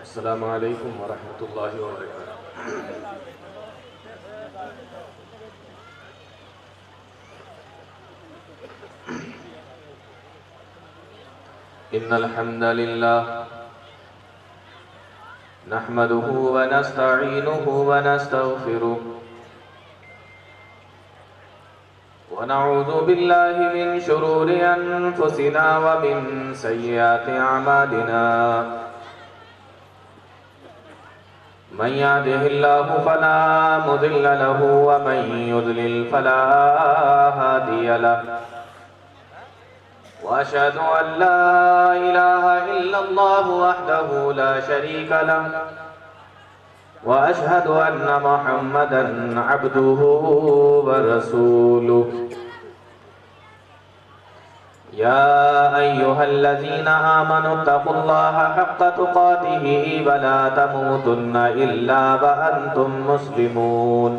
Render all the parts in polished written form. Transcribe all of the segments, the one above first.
السلام علیکم ورحمۃ اللہ وبرکاتہ۔ ان الحمد للہ نحمده ونستعینه ونستغفره ونعوذ باللہ من شرور انفسنا ومن سیئات اعمالنا من يهده الله فلا مضل له ومن يضلل فلا هادي له وأشهد أن لا إله إلا الله وحده لا شريك له وأشهد أن محمدا عبده ورسوله يا أيها الذين آمنوا اتقوا الله حق تقاته ولا تموتن إلا وأنتم مسلمون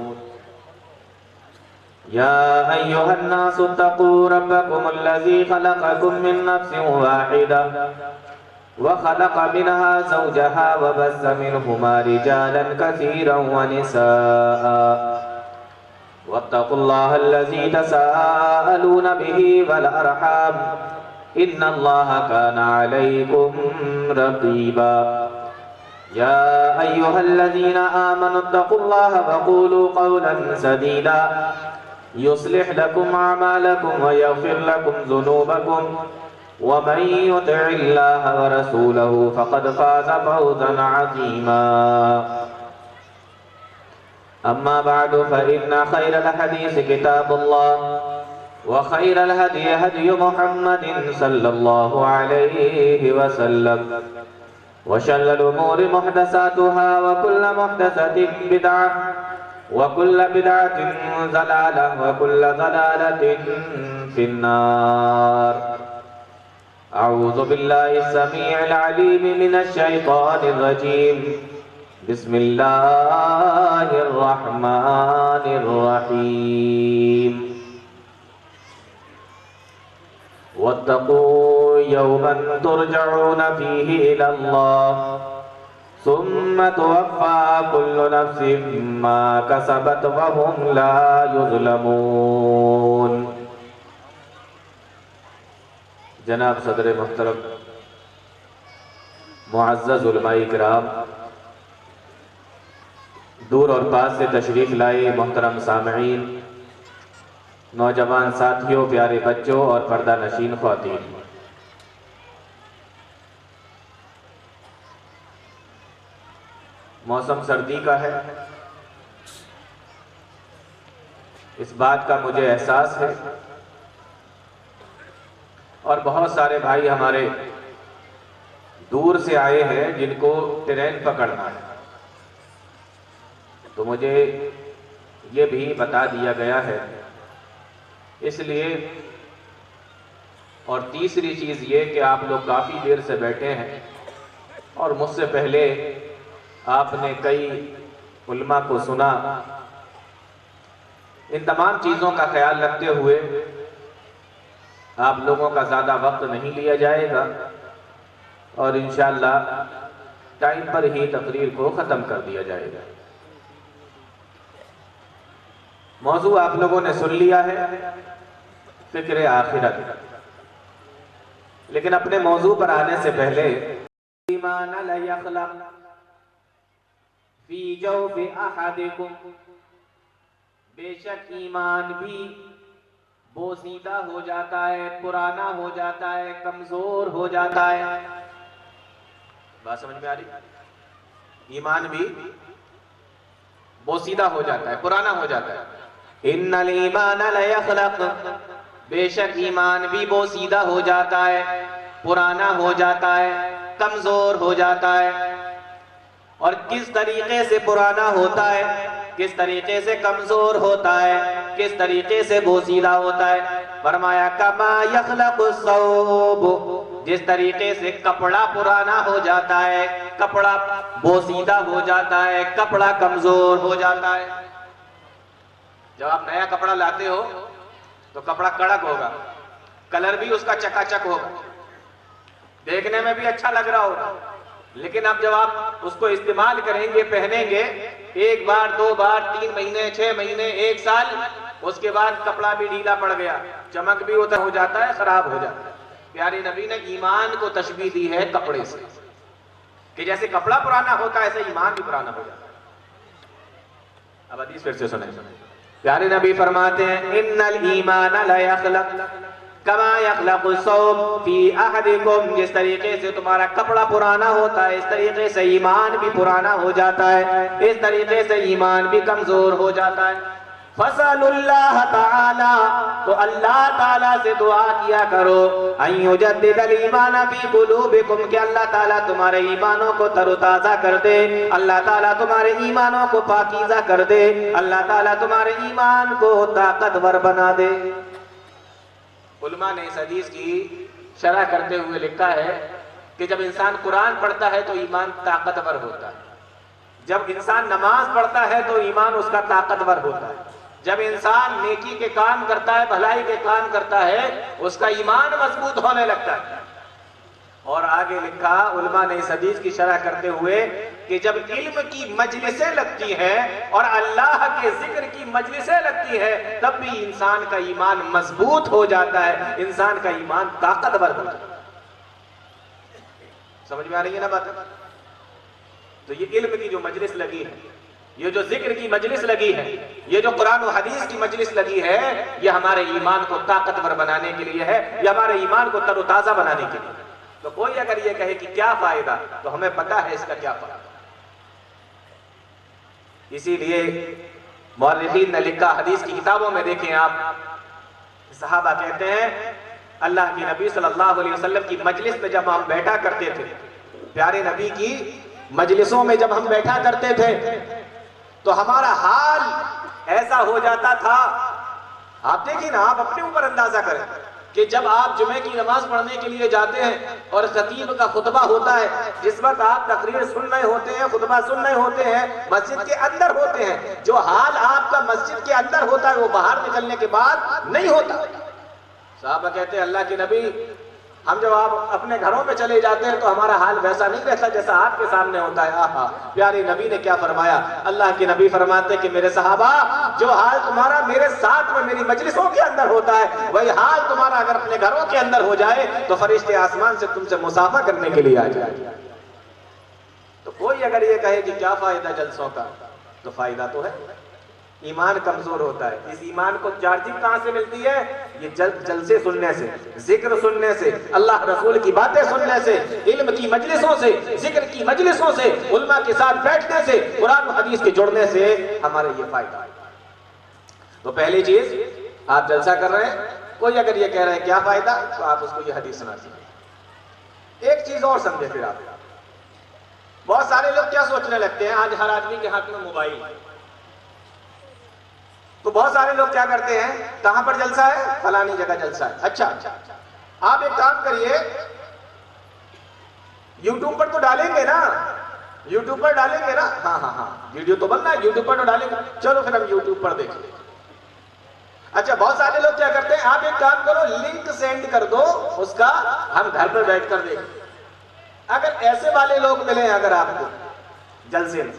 يا أيها الناس اتقوا ربكم الذي خلقكم من نفس واحدة وخلق منها زوجها وبث منهما رجالا كثيرا ونساء واتقوا الله الذي تساءلون به والأرحام إن الله كان عليكم رقيبا يا أيها الذين آمنوا اتقوا الله وقولوا قولا سديدا يصلح لكم أعمالكم ويغفر لكم ذنوبكم ومن يطع الله ورسوله فقد فاز فوزا عظيما أما بعد فإن خير الحديث كتاب الله وخير الهدي هدي محمد صلى الله عليه وسلم وشر الأمور محدثاتها وكل محدثة بدعة وكل بدعة ضلالة وكل ضلالة في النار أعوذ بالله السميع العليم من الشيطان الرجيم بسم الله الرحمن الرحيم واتقوا يوما ترجعون فيه إلى الله ثم توفى كل نفس ما كسبت وهم لا يظلمون۔ جناب صدر محترم، معزز علماء کرام، دور اور پاس سے تشریف لائے محترم سامعین، نوجوان ساتھیوں، پیارے بچوں اور پردہ نشین خواتین، موسم سردی کا ہے، اس بات کا مجھے احساس ہے، اور بہت سارے بھائی ہمارے دور سے آئے ہیں جن کو ٹرین پکڑنا ہے، تو مجھے یہ بھی بتا دیا گیا ہے، اس لیے، اور تیسری چیز یہ کہ آپ لوگ کافی دیر سے بیٹھے ہیں اور مجھ سے پہلے آپ نے کئی علماء کو سنا، ان تمام چیزوں کا خیال رکھتے ہوئے آپ لوگوں کا زیادہ وقت نہیں لیا جائے گا اور انشاءاللہ ٹائم پر ہی تقریر کو ختم کر دیا جائے گا۔ موضوع آپ لوگوں نے سن لیا ہے، فکر آخرت، لیکن اپنے موضوع پر آنے سے پہلے ایمان لیخلق فی جوف احدکم، بے شک ایمان بھی بوسیدہ ہو جاتا ہے، پرانا ہو جاتا ہے، کمزور ہو جاتا ہے۔ بات سمجھ میں آ رہی؟ ایمان بھی بوسیدہ ہو جاتا ہے، پرانا ہو جاتا ہے۔ ان الایمان لیخلق، بے شک ایمان بھی بوسیدہ ہو جاتا ہے، پرانا ہو جاتا ہے، کمزور ہو جاتا ہے۔ اور کس طریقے سے پرانا ہوتا ہے، کس طریقے سے کمزور ہوتا ہے، کس طریقے سے بوسیدہ ہوتا ہے؟ فرمایا کما یخلق الثوب، جس طریقے سے کپڑا پرانا ہو جاتا ہے، کپڑا بوسیدہ ہو جاتا ہے، کپڑا کمزور ہو جاتا ہے۔ جب آپ نیا کپڑا لاتے ہو تو کپڑا کڑک ہوگا، کلر بھی اس کا چکا چک ہوگا، دیکھنے میں بھی اچھا لگ رہا ہوگا، لیکن اب جب آپ اس کو استعمال کریں گے، پہنیں گے، ایک بار، دو بار، 3 مہینے، 6 مہینے، 1 سال، اس کے بعد کپڑا بھی ڈھیلا پڑ گیا، چمک بھی اتر ہو جاتا ہے، خراب ہو جاتا ہے۔ پیارے نبی نے ایمان کو تشبیہ دی ہے کپڑے سے، کہ جیسے کپڑا پرانا ہوتا ہے ایسے ایمان بھی پرانا ہو جاتا ہے۔ اب حدیث پھر سے سنیں، پیارے نبی فرماتے ہیں ان الایمان لا یخلق کما یخلق الثوب فی احدکم، جس طریقے سے تمہارا کپڑا پرانا ہوتا ہے اس طریقے سے ایمان بھی پرانا ہو جاتا ہے، اس طریقے سے ایمان بھی کمزور ہو جاتا ہے۔ فَاسْأَلُوا اللَّهَ تَعَالَى، تو اللہ تعالیٰ سے دعا کیا کرو، أَن يُجَدِّدَ الْإِيمَانَ فِي قُلُوبِكُمْ، کہ اللہ تعالیٰ تمہارے ایمانوں کو تر و تازہ کر دے، اللہ تعالیٰ تمہارے ایمانوں کو پاکیزہ کر دے، اللہ تعالیٰ تمہارے ایمان کو طاقتور بنا دے۔ علماء نے اس حدیث کی شرح کرتے ہوئے لکھا ہے کہ جب انسان قرآن پڑھتا ہے تو ایمان طاقتور ہوتا ہے، جب انسان نماز پڑھتا ہے تو ایمان اس کا طاقتور ہوتا ہے، جب انسان نیکی کے کام کرتا ہے، بھلائی کے کام کرتا ہے، اس کا ایمان مضبوط ہونے لگتا ہے۔ اور آگے لکھا علماء نے اس حدیث کی شرح کرتے ہوئے کہ جب علم کی مجلسیں لگتی ہیں اور اللہ کے ذکر کی مجلسیں لگتی ہیں تب بھی انسان کا ایمان مضبوط ہو جاتا ہے، انسان کا ایمان طاقتور ہو جاتا ہے۔ سمجھ میں آ رہی ہے نا بات؟ تو یہ علم کی جو مجلس لگی ہے، یہ جو ذکر کی مجلس لگی ہے، یہ جو قرآن و حدیث کی مجلس لگی ہے، یہ ہمارے ایمان کو طاقتور بنانے کے لیے ہے، یہ ہمارے ایمان کو تر و تازہ بنانے کے لیے۔ تو کوئی اگر یہ کہے کہ کیا فائدہ، تو ہمیں پتہ ہے اس کا کیا فائدہ۔ اسی لیے مورخین نے لکھا، حدیث کی کتابوں میں دیکھیں آپ، صحابہ کہتے ہیں اللہ کی نبی صلی اللہ علیہ وسلم کی مجلس میں جب ہم بیٹھا کرتے تھے، پیارے نبی کی مجلسوں میں جب ہم بیٹھا کرتے تھے تو ہمارا حال ایسا ہو جاتا تھا، آپ دیکھیں نا، آپ اپنے اوپر اندازہ کریں کہ جب آپ جمعے کی نماز پڑھنے کے لیے جاتے ہیں اور خطیب کا خطبہ ہوتا ہے، جس وقت آپ تقریر سن رہے ہوتے ہیں، خطبہ سن رہے ہوتے ہیں، مسجد کے اندر ہوتے ہیں، جو حال آپ کا مسجد کے اندر ہوتا ہے وہ باہر نکلنے کے بعد نہیں ہوتا۔ صحابہ کہتے ہیں اللہ کے نبی، ہم جب آپ اپنے گھروں میں چلے جاتے ہیں تو ہمارا حال ویسا نہیں رہتا جیسا آپ کے سامنے ہوتا ہے۔ آہا، پیارے نبی نے کیا فرمایا؟ اللہ کے نبی فرماتے کہ میرے صحابہ، جو حال تمہارا میرے ساتھ میں میری مجلسوں کے اندر ہوتا ہے، وہی حال تمہارا اگر اپنے گھروں کے اندر ہو جائے تو فرشتے آسمان سے تم سے مصافحہ کرنے کے لیے آ جائے۔ تو کوئی اگر یہ کہے کہ کیا فائدہ جلسوں کا، تو فائدہ تو ہے، ایمان کمزور ہوتا ہے۔ اس ایمان کو چارجنگ کہاں سے ملتی ہے؟ یہ جلسے سننے سے، ذکر سننے سے، اللہ رسول کی باتیں سننے سے، علم کی مجلسوں سے، ذکر کی مجلسوں سے، علماء کے ساتھ بیٹھنے سے، قرآن و حدیث کے جڑنے سے ہمارے یہ فائدہ ہے۔ تو پہلی چیز، آپ جلسہ کر رہے ہیں، کوئی اگر یہ کہہ رہے ہیں کیا فائدہ، تو آپ اس کو یہ حدیث سنا دیجیے۔ ایک چیز اور سمجھے پھر آپ، بہت سارے لوگ کیا سوچنے لگتے ہیں، آج ہر آدمی کے ہاتھ میں موبائل ہے، تو بہت سارے لوگ کیا کرتے ہیں، کہاں پر جلسہ ہے؟ فلانی جگہ جلسہ ہے۔ اچھا، آپ ایک کام کریے، یوٹیوب پر تو ڈالیں گے نا، یوٹیوب پر ڈالیں گے نا، ہاں ہاں ہاں، ویڈیو تو بننا ہے، یوٹیوب پر تو ڈالیں گے، چلو پھر ہم یوٹیوب پر دیکھیں۔ اچھا، بہت سارے لوگ کیا کرتے ہیں، آپ ایک کام کرو، لنک سینڈ کر دو اس کا، ہم گھر پہ بیٹھ کر دیکھیں۔ اگر ایسے والے لوگ ملیں اگر آپ کو جلسے میں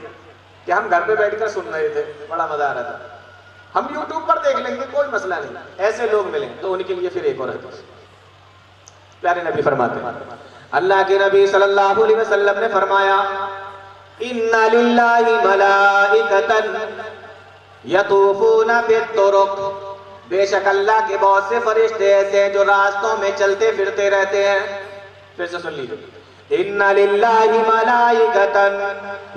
کہ ہم گھر پہ بیٹھ کر سن رہے تھے، بڑا مزہ آ رہا تھا، ہم یوٹیوب پر دیکھ لیں گے، کوئی مسئلہ نہیں، ایسے لوگ ملیں تو ان کے لیے پھر ایک اور حدیث۔ پیارے نبی فرماتے ہیں، اللہ کے نبی صلی اللہ علیہ وسلم نے فرمایا، اِنَّ لِلَّهِ مَلَائِكَةً يَطُوفُونَ بِالطُّرُقِ، بے شک اللہ کے بہت سے فرشتے ایسے ہیں جو راستوں میں چلتے پھرتے رہتے ہیں۔ پھر سے سن لیجیے، اِنَّ لِلَّهِ مَلَائِكَةً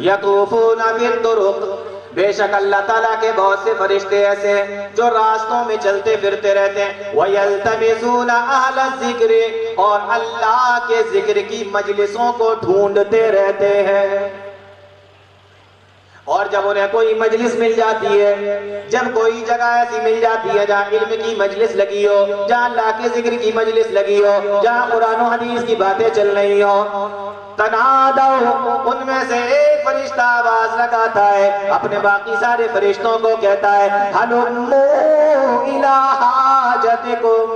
يَطُوفُونَ بِالطُّرُقِ، بے شک اللہ تعالیٰ کے بہت سے فرشتے ایسے ہیں جو راستوں میں چلتے پھرتے رہتے ہیں، وَيَلْتَمِسُونَ أَهْلَ الذِّكْرِ، اور اللہ کے ذکر کی مجلسوں کو ڈھونڈتے رہتے ہیں۔ اور جب انہیں کوئی مجلس مل جاتی ہے، جب کوئی جگہ ایسی مل جاتی ہے جہاں علم کی مجلس لگی ہو، جہاں اللہ کے ذکر کی مجلس لگی ہو، جہاں قرآن و حدیث کی باتیں چل رہی ہو، تنادوا، ان میں سے ایک فرشتہ آواز لگاتا ہے، اپنے باقی سارے فرشتوں کو کہتا ہے، ہلموا الی حاجتکم،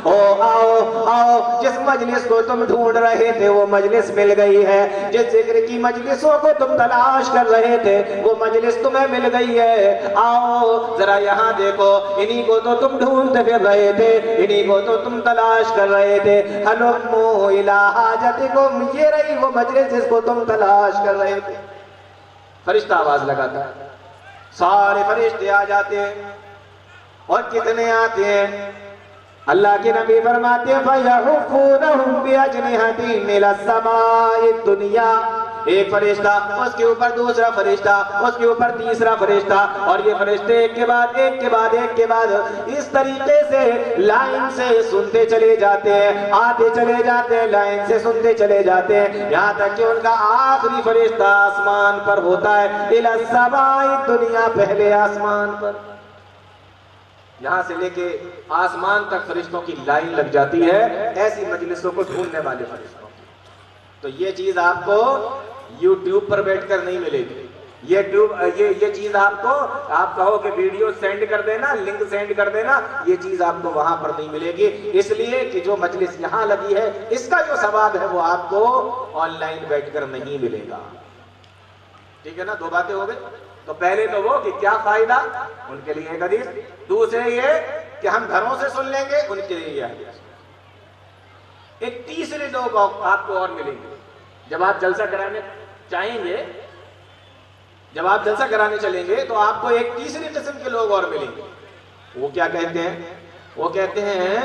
آؤ آؤ، جس مجلس کو تم ڈھونڈ رہے تھے وہ مجلس مل گئی ہے، جس ذکر کی مجلسوں کو تم تلاش کر رہے تھے وہ مجلس تمہیں مل گئی ہے، آؤ ذرا یہاں دیکھو، انہی کو تو تم ڈھونڈتے پھر رہے تھے، انہی کو تو تم تلاش کر رہے تھے، ہلموا الی حاجتکم، یہ رہی وہ مجلس جس کو تم تلاش کر رہے تھے۔ فرشتہ آواز لگاتا ہے، سارے فرشتے آ جاتے ہیں، اور کتنے آتے ہیں؟ اللہ کے نبی فرماتے ہیں فَيَحُفُّونَهُمْ بِأَجْنِحَتِهِمْ إِلَى السَّمَاءِ الدُّنْيَا، ایک فرشتہ، اس کے اوپر دوسرا فرشتہ، اس کے اوپر تیسرا فرشتہ، اور یہ فرشتے ایک کے بعد ایک کے بعد ایک کے بعد اس طریقے سے لائن سے سنتے چلے جاتے ہیں، آتے چلے جاتے ہیں، لائن سے سنتے چلے جاتے ہیں، یہاں تک کہ ان کا آخری فرشتہ آسمان پر ہوتا ہے، إِلَى السَّمَاءِ الدُّنْيَا، پہلے آسمان پر، یہاں سے لے کے آسمان تک فرشتوں کی لائن لگ جاتی ہے ایسی مجلسوں کو ڈھونڈنے والے فرشتوں کی۔ تو یہ چیز آپ کو یوٹیوب پر بیٹھ کر نہیں ملے گی، یہ چیز آپ کو، آپ کہو کہ ویڈیو سینڈ کر دینا، لنک سینڈ کر دینا، یہ چیز آپ کو وہاں پر نہیں ملے گی، اس لیے کہ جو مجلس یہاں لگی ہے اس کا جو ثواب ہے وہ آپ کو آن لائن بیٹھ کر نہیں ملے گا۔ ٹھیک ہے نا، دو باتیں ہو گئی۔ تو پہلے تو وہ کہ کیا فائدہ، ان کے لیے ایک حدیث، دوسرے یہ کہ ہم گھروں سے سن لیں گے، ان کے لیے یہ حدیث۔ ایک تیسرے لوگ آپ کو اور ملیں گے جب آپ جلسہ کرانے چاہیں گے، جب آپ جلسہ کرانے چلیں گے تو آپ کو ایک تیسری قسم کے لوگ اور ملیں گے۔ وہ کیا کہتے ہیں؟ وہ کہتے ہیں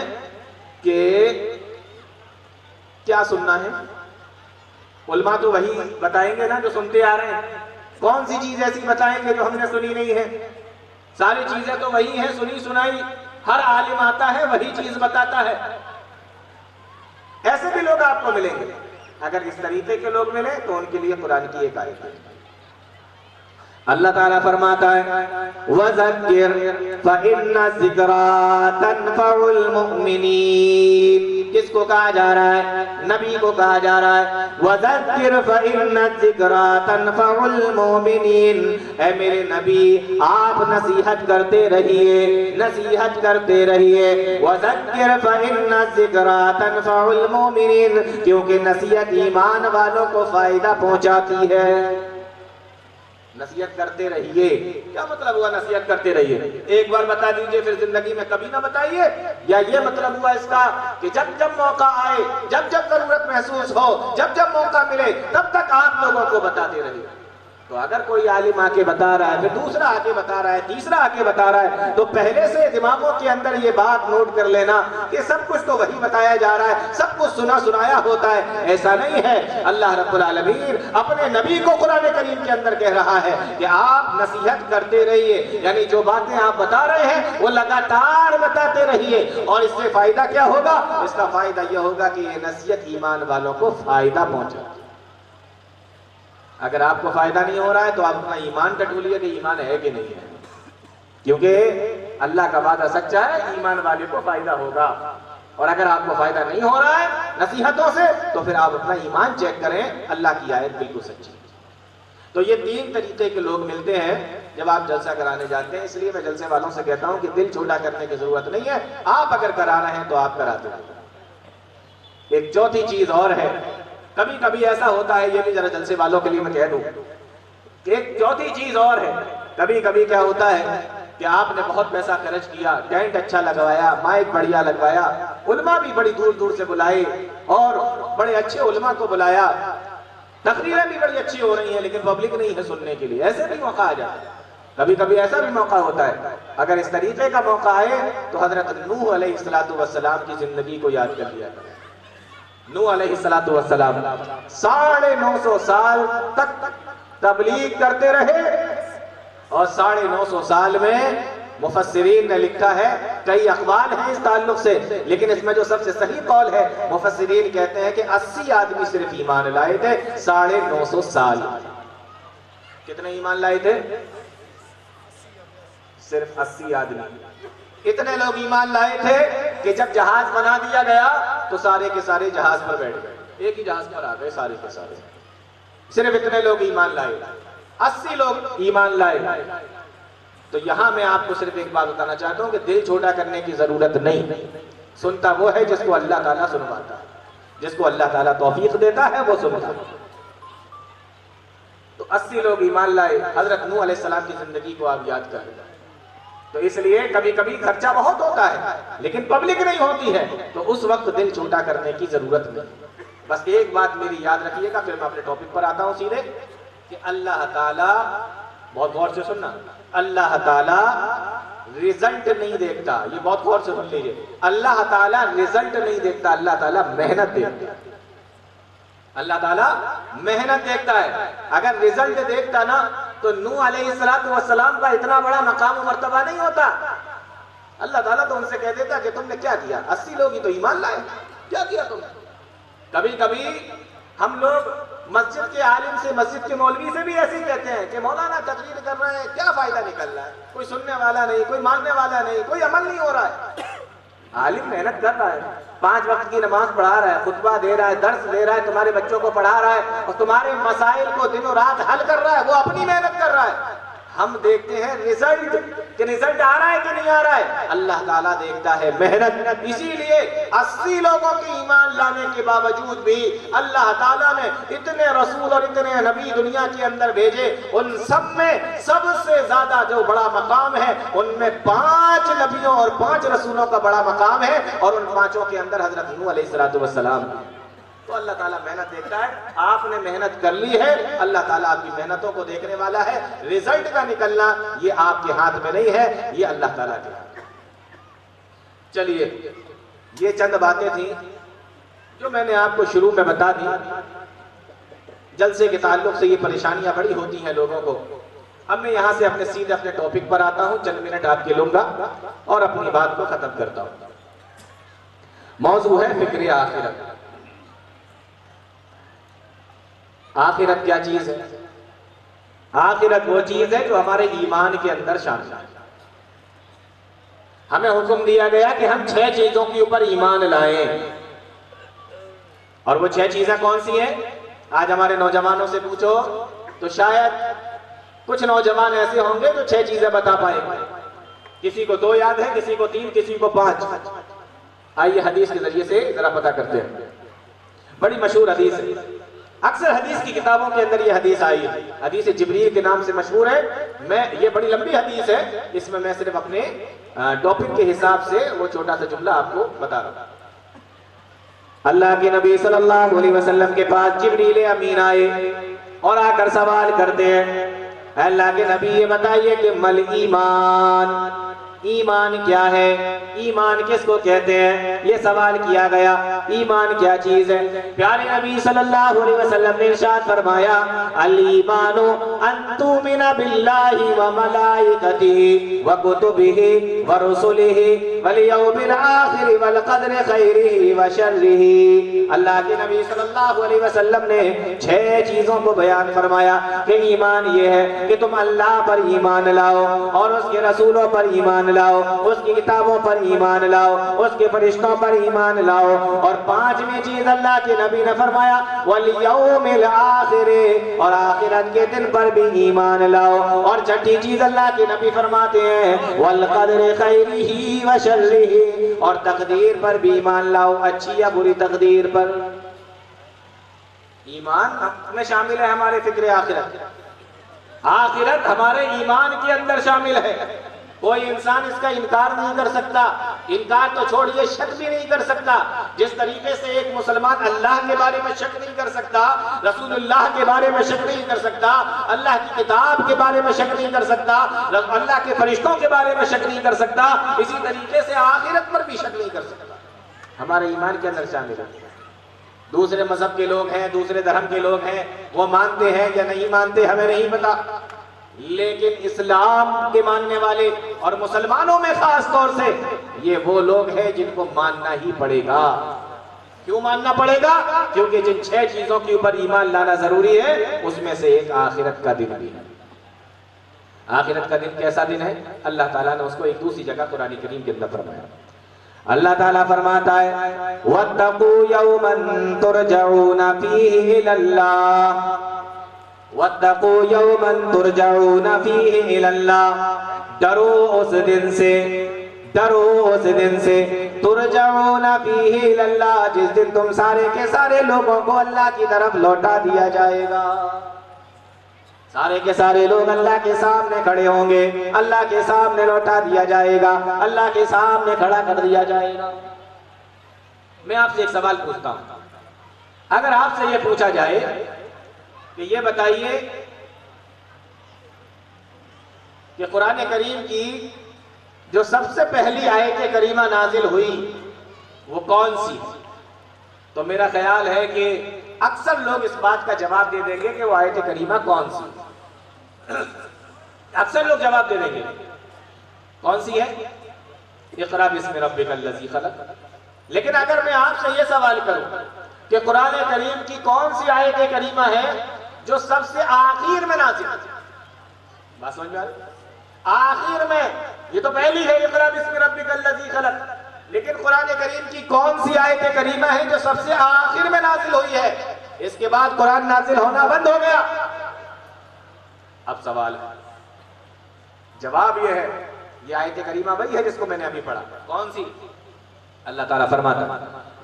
کہ کیا سننا ہے؟ علماء تو وہی بتائیں گے نا جو سنتے آ رہے ہیں، کون سی چیز ایسی بتائیں گے جو ہم نے سنی نہیں ہے؟ ساری چیزیں تو وہی ہیں، سنی سنائی، ہر عالم آتا ہے وہی چیز بتاتا ہے۔ ایسے بھی لوگ آپ کو ملیں گے، اگر اس طریقے کے لوگ ملیں تو ان کے لیے قرآن کی ایک آیت ہے۔ اللہ تعالیٰ فرماتا ہے وَذَكِّرْ فَإِنَّ الذِّكْرَىٰ تَنفَعُ الْمُؤْمِنِينَ، کس کو کہا جا رہا ہے؟ نبی کو کہا جا رہا ہے وَذَكِّرْ فَإِنَّ الذِّكْرَىٰ تَنفَعُ الْمُؤْمِنِينَ، اے میرے نبی آپ نصیحت کرتے رہیے، نصیحت کرتے رہیے، وَذَكِّرْ فَإِنَّ الذِّكْرَىٰ تَنفَعُ الْمُؤْمِنِينَ، کیونکہ نصیحت ایمان والوں کو فائدہ پہنچاتی ہے۔ نصیحت کرتے رہیے، کیا مطلب ہوا نصیحت کرتے رہیے؟ ایک بار بتا دیجئے پھر زندگی میں کبھی نہ بتائیے، یا یہ مطلب ہوا اس کا کہ جب جب موقع آئے، جب جب ضرورت محسوس ہو، جب جب موقع ملے تب تک آپ لوگوں کو بتاتے رہیے؟ تو اگر کوئی عالم آ کے بتا رہا ہے، پھر دوسرا آ کے بتا رہا ہے، تیسرا آ کے بتا رہا ہے، تو پہلے سے دماغوں کے اندر یہ بات نوٹ کر لینا کہ سب کچھ تو وہی بتایا جا رہا ہے، سب کچھ سنا سنایا ہوتا ہے، ایسا نہیں ہے۔ اللہ رب العالمین اپنے نبی کو قرآن کریم کے اندر کہہ رہا ہے کہ آپ نصیحت کرتے رہیے، یعنی جو باتیں آپ بتا رہے ہیں وہ لگاتار بتاتے رہیے، اور اس سے فائدہ کیا ہوگا؟ اس کا فائدہ یہ ہوگا کہ یہ نصیحت ایمان والوں کو فائدہ پہنچے۔ اگر آپ کو فائدہ نہیں ہو رہا ہے تو آپ اپنا ایمان ٹٹولیے کہ ایمان ہے کہ نہیں ہے، کیونکہ اللہ کا وعدہ سچا ہے، ایمان والے کو فائدہ ہوگا۔ اور اگر آپ کو فائدہ نہیں ہو رہا ہے نصیحتوں سے تو پھر آپ اپنا ایمان چیک کریں، اللہ کی آیت بالکل سچی ہے۔ تو یہ تین طریقے کے لوگ ملتے ہیں جب آپ جلسہ کرانے جاتے ہیں، اس لیے میں جلسے والوں سے کہتا ہوں کہ دل چھوٹا کرنے کی ضرورت نہیں ہے، آپ اگر کرا رہے ہیں تو آپ کراتے رہیں۔ ایک چوتھی چیز اور ہے، کبھی کبھی ایسا ہوتا ہے، یہ بھی ذرا جلسے والوں کے لیے میں کہہ دوں، ایک چوتھی چیز اور ہے، کبھی کبھی کیا ہوتا ہے کہ آپ نے بہت پیسہ خرچ کیا، ٹینٹ اچھا لگوایا، مائک بڑھیا لگوایا، علماء بھی بڑی دور دور سے بلائے اور بڑے اچھے علماء کو بلایا، تقریریں بھی بڑی اچھی ہو رہی ہیں، لیکن پبلک نہیں ہے سننے کے لیے، ایسے بھی موقع آ جاتا ہے۔ کبھی کبھی ایسا بھی موقع ہوتا ہے، اگر اس طریقے کا موقع آئے تو حضرت نوح علیہ السلام کی زندگی کو یاد کر لیا کریں۔ نوح علیہ السلام 950 سال تک تبلیغ کرتے رہے، اور 950 سال میں مفسرین نے لکھا ہے، کئی اقوال ہیں اس تعلق سے، لیکن اس میں جو سب سے صحیح قول ہے، مفسرین کہتے ہیں کہ 80 آدمی صرف ایمان لائے تھے 950 سال۔ کتنے ایمان لائے تھے؟ صرف 80 آدمی۔ اتنے لوگ ایمان لائے تھے کہ جب جہاز بنا دیا گیا تو سارے کے سارے جہاز پر بیٹھ گئے، ایک ہی جہاز پر آ گئے سارے کے سارے۔ صرف اتنے لوگ ایمان لائے، 80 لوگ ایمان لائے۔ تو یہاں میں آپ کو صرف ایک بات بتانا چاہتا ہوں کہ دل چھوٹا کرنے کی ضرورت نہیں، سنتا وہ ہے جس کو اللہ تعالیٰ سنواتا ہے، جس کو اللہ تعالیٰ توفیق دیتا ہے وہ سنتا ہے۔ تو 80 لوگ ایمان لائے۔ حضرت نوح علیہ السلام کی زندگی کو آپ یاد کریں، تو اس لیے کبھی کبھی خرچہ بہت ہوتا ہے لیکن پبلک نہیں ہوتی ہے، تو اس وقت دل چھوٹا کرنے کی ضرورت نہیں۔ بس ایک بات میری یاد رکھیے گا، پھر میں اپنے ٹاپک پر آتا ہوں سیدھے، کہ اللہ تعالیٰ، بہت غور سے سننا، اللہ تعالیٰ رزلٹ نہیں دیکھتا، یہ بہت غور سے سن لیجیے، اللہ تعالیٰ رزلٹ نہیں دیکھتا، اللہ تعالیٰ محنت دیکھتا ہے۔ اللہ تعالیٰ محنت دیکھتا ہے۔ اگر رزلٹ دیکھتا نا تو نوح علیہ السلام کا اتنا بڑا مقام و مرتبہ نہیں ہوتا۔ اللہ تعالیٰ تو ان سے کہہ دیتا کہ تم نے کیا کیا، 80 لوگ ہی تو ایمان لائے، کیا کیا تم نے؟ کبھی کبھی ہم لوگ مسجد کے عالم سے، مسجد کے مولوی سے بھی ایسے ہی کہتے ہیں کہ مولانا تقریر کر رہے ہیں، کیا فائدہ نکل رہا ہے، کوئی سننے والا نہیں، کوئی ماننے والا نہیں، کوئی عمل نہیں ہو رہا ہے۔ عالم محنت کر رہا ہے، 5 وقت کی نماز پڑھا رہا ہے، خطبہ دے رہا ہے، درس دے رہا ہے، تمہارے بچوں کو پڑھا رہا ہے اور تمہارے مسائل کو دن و رات حل کر رہا ہے، وہ اپنی محنت کر رہا ہے۔ ہم دیکھتے ہیں رزلٹ، کہ رزلٹ آ رہا ہے کہ نہیں آ رہا ہے، اللہ تعالیٰ دیکھتا ہے محنت۔ اسی لیے 80 لوگوں کے ایمان لانے کے باوجود بھی اللہ تعالیٰ نے اتنے رسول اور اتنے نبی دنیا کے اندر بھیجے، ان سب میں سب سے زیادہ جو بڑا مقام ہے ان میں 5 نبیوں اور 5 رسولوں کا بڑا مقام ہے، اور ان 5 کے اندر حضرت نوح علیہ السلام۔ تو اللہ تعالیٰ محنت دیکھتا ہے، آپ نے محنت کر لی ہے، اللہ تعالیٰ آپ کی محنتوں کو دیکھنے والا ہے، رزلٹ کا نکلنا یہ آپ کے ہاتھ میں نہیں ہے، یہ اللہ تعالیٰ کے ہاتھ میں۔ چلیے، یہ چند باتیں تھیں جو میں نے آپ کو شروع میں بتا دی۔ جلسے کے تعلق سے یہ پریشانیاں بڑی ہوتی ہیں لوگوں کو۔ اب میں یہاں سے سیدھے اپنے ٹاپک پر آتا ہوں، چند منٹ آپ کے لوں گا اور اپنی بات کو ختم کرتا ہوں۔ موضوع ہے فکر آخرت۔ آخرت کیا چیز ہے؟ آخرت وہ چیز ہے جو ہمارے ایمان کے اندر شامل ہے۔ ہمیں حکم دیا گیا کہ ہم 6 چیزوں کے اوپر ایمان لائیں، اور وہ 6 چیزیں کون سی ہیں؟ آج ہمارے نوجوانوں سے پوچھو تو شاید کچھ نوجوان ایسے ہوں گے جو 6 چیزیں بتا پائیں گے، کسی کو 2 یاد ہے، کسی کو 3، کسی کو 5۔ آئیے حدیث کے ذریعے سے ذرا پتہ کرتے ہیں۔ بڑی مشہور حدیث ہے، اکثر حدیث کی کتابوں کے اندر یہ حدیث آئی ہے، حدیث جبریل کے نام سے مشہور ہے۔ یہ بڑی لمبی حدیث ہے، اس میں صرف اپنے ٹاپک کے حساب سے وہ چھوٹا سا جملہ آپ کو بتا رہا ہوں۔ اللہ کے نبی صلی اللہ علیہ وسلم کے پاس جبریل امین آئے اور آ کر سوال کرتے ہیں، اللہ کے نبی یہ بتائیے کہ مل ایمان، ایمان کیا ہے، ایمان کس کو کہتے ہیں، یہ سوال کیا گیا، ایمان کیا چیز ہے۔ پیارے نبی صلی اللہ علیہ وسلم نے ارشاد فرمایا، الایمان ان تؤمن باللہ وملائکتہ وکتبہ ورسلہ والیوم الآخر والقدر خیرہ وشرہ۔ اللہ کے نبی صلی اللہ علیہ وسلم نے 6 چیزوں کو بیان فرمایا کہ ایمان یہ ہے کہ تم اللہ پر ایمان لاؤ اور اس کے رسولوں پر ایمان لاؤ، اس کی کتابوں پر ایمان لاؤ، اس کے فرشتوں پر ایمان لاؤ، اور 5ویں چیز اللہ کے نبی نے فرمایا والیوم الآخر، اور آخرت کے دن پر بھی ایمان لاؤ، اور 6ٹھی چیز اللہ کے نبی فرماتے ہیں والقدر خیرہ وشرہ، اور تقدیر پر بھی ایمان لاؤ، اچھی یا بری تقدیر پر۔ ایمان میں شامل ہے ہمارے فکر آخرت، آخرت ہمارے ایمان کے اندر شامل ہے۔ کوئی انسان اس کا انکار نہیں کر سکتا، انکار تو چھوڑیے شک بھی نہیں کر سکتا۔ جس طریقے سے ایک مسلمان اللہ کے بارے میں شک نہیں کر سکتا، رسول اللہ کے بارے میں شک نہیں کر سکتا، اللہ کی کتاب کے بارے میں شک نہیں کر سکتا، اللہ کے فرشتوں کے بارے میں شک نہیں کر سکتا، اسی طریقے سے آخرت پر بھی شک نہیں کر سکتا، ہمارے ایمان کے اندر شامل ہے۔ دوسرے مذہب کے لوگ ہیں، دوسرے دھرم کے لوگ ہیں، وہ مانتے ہیں یا نہیں مانتے ہمیں نہیں پتا، لیکن اسلام کے ماننے والے اور مسلمانوں میں خاص طور سے یہ وہ لوگ ہیں جن کو ماننا ہی پڑے گا۔ کیوں ماننا پڑے گا؟ کیونکہ جن 6 چیزوں کے اوپر ایمان لانا ضروری ہے اس میں سے ایک آخرت کا دن بھی ہے۔ آخرت کا دن کیسا دن ہے؟ اللہ تعالیٰ نے اس کو ایک دوسری جگہ قرآن کریم کے اندر فرمایا. اللہ تعالیٰ فرماتا ہے وَاتَّقُوا يَوْمًا تُرْجَعُونَ فِيهِ إِلَى اللَّهِ وَاتَّقُوا يَوْمًا تُرْجَعُونَ فِيهِ إِلَى اللَّهِ ڈرو اس دن سے، ڈرو اس دن سے ترجعون فیہ الی اللہ، جس دن تم سارے کے سارے لوگوں کو اللہ کی طرف لوٹا دیا جائے گا. سارے کے سارے لوگ اللہ کے سامنے کھڑے ہوں گے، اللہ کے سامنے لوٹا دیا جائے گا، اللہ کے سامنے کھڑا کر دیا جائے گا. میں آپ سے ایک سوال پوچھتا ہوں، اگر آپ سے یہ پوچھا جائے کہ یہ بتائیے کہ قرآن کریم کی جو سب سے پہلی آیت کریمہ نازل ہوئی وہ کون سی، تو میرا خیال ہے کہ اکثر لوگ اس بات کا جواب دے دیں گے کہ وہ آیت کریمہ کون سی. اکثر لوگ جواب دے دیں گے کون سی ہے؟ اقرا بسم ربک الذی خلق. لیکن اگر میں آپ سے یہ سوال کروں کہ قرآن کریم کی کون سی آیت کریمہ ہے جو سب سے آخر میں نازل ہے، بات سمجھ میں آ رہی؟ آخر میں، یہ تو پہلی ہے اقرا بسم ربک الذی خلق، لیکن قرآن کریم کی کون سی آیت کریمہ ہے جو سب سے آخر میں نازل ہوئی ہے؟ اس کے بعد قرآن نازل ہونا بند ہو گیا. اب سوال ہے، جواب یہ ہے یہ آیت کریمہ وہی ہے جس کو میں نے ابھی پڑھا. کون سی؟ اللہ تعالیٰ فرماتا ہے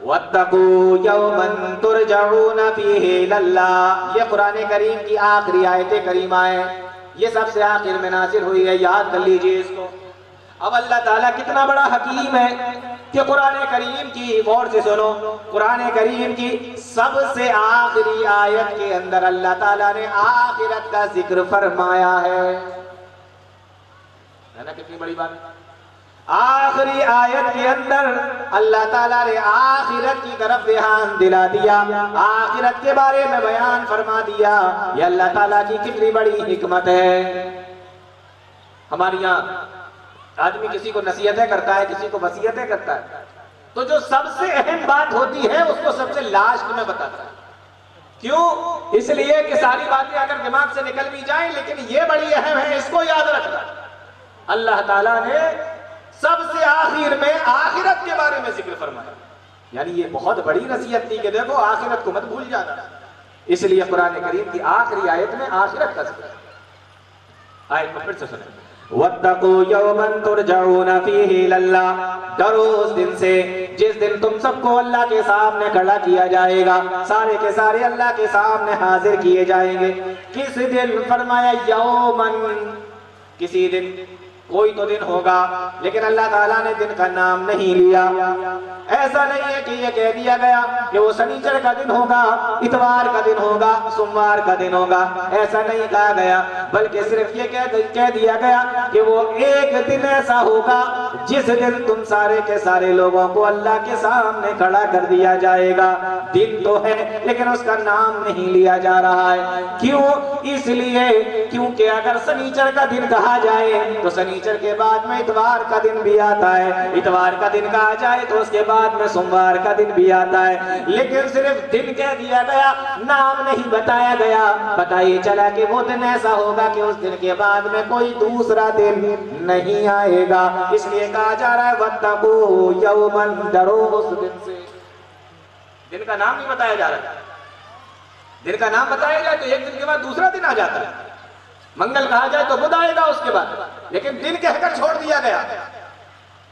وَاتَّقُوا يَوْمًا تُرْجَعُونَ فِيهِ إِلَى اللَّهِ. یہ قرآن کریم کی آخری آیت کریمہ ہے، یہ سب سے آخر میں نازل ہوئی ہے، یاد کر لیجئے اس کو. اب اللہ تعالیٰ کتنا بڑا حکیم ہے کہ قرآن کریم کی، غور سے سنو، قرآن کریم کی سب سے آخری آیت کے اندر اللہ تعالیٰ نے آخرت کا ذکر فرمایا ہے نا؟ کتنی بڑی بات ہے. آخری آیت کے اندر اللہ تعالیٰ نے آخرت کی طرف دھیان دلا دیا، آخرت کے بارے میں بیان فرما دیا. یہ اللہ تعالیٰ کی کتنی بڑی حکمت ہے. ہمارے یہاں آدمی کسی کو نصیحتیں کرتا ہے، کسی کو وصیتیں کرتا ہے، تو جو سب سے اہم بات ہوتی ہے اس کو سب سے لاسٹ میں بتاتا ہے. کیوں؟ اس لیے کہ ساری باتیں اگر دماغ سے نکل بھی جائیں لیکن یہ بڑی اہم ہے، اس کو یاد رکھنا. اللہ تعالیٰ نے سب سے آخر میں آخرت کے بارے میں ذکر فرمایا، یعنی یہ بہت بڑی نصیحت تھی کہ دیکھو آخرت کو مت بھول جانا. اس لیے قرآن کریم کی آخری آیت میں آخرت کا ذکر. آیت کو پھر سے سنیں وَاتَّقُوا يَوْمًا تُرْجَعُونَ فِيهِ إِلَى اللَّهِ. ڈرو اس دن سے جس دن تم سب کو اللہ کے سامنے کھڑا کیا جائے گا، سارے کے سارے اللہ کے سامنے حاضر کیے جائیں گے. کس دن؟ فرمایا یومن، کسی دن. کوئی تو دن ہوگا، لیکن اللہ تعالیٰ نے دن کا نام نہیں لیا. ایسا نہیں ہے کہ یہ کہہ دیا گیا کہ وہ سنیچر کا دن ہوگا، اتوار کا دن ہوگا، سوموار کا دن ہوگا. ایسا نہیں کہا گیا، بلکہ صرف یہ کہہ دیا گیا کہ وہ ایک دن ایسا ہوگا جس دن تم سارے کے سارے لوگوں کو اللہ کے سامنے کھڑا کر دیا جائے گا. دن تو ہے لیکن اس کا نام نہیں لیا جا رہا ہے. کیوں؟ اس لیے کیونکہ اگر سنیچر کا دن کہا جائے تو سنیچر کے بعد میں اتوار کا دن بھی آتا ہے، اتوار کا دن کہا جائے تو اس کے بعد میں سوموار کا دن بھی آتا ہے. لیکن صرف دن کہہ دیا گیا، نام نہیں بتایا گیا. پتہ یہ چلا کہ وہ دن ایسا ہوگا کہ اس دن کے بعد میں کوئی دوسرا دن نہیں آئے گا. اس لیے کہا جا رہا ہے وَاتَّقُوا يَوْمًا، ڈرو اس دن سے. دن کا نام نہیں بتایا جا رہا. دن کا نام بتایا جائے تو ایک دن کے بعد دوسرا دن آ جاتا ہے. منگل کہا جائے تو بدھ آئے گا اس کے بعد، لیکن دن کہہ کر چھوڑ دیا گیا.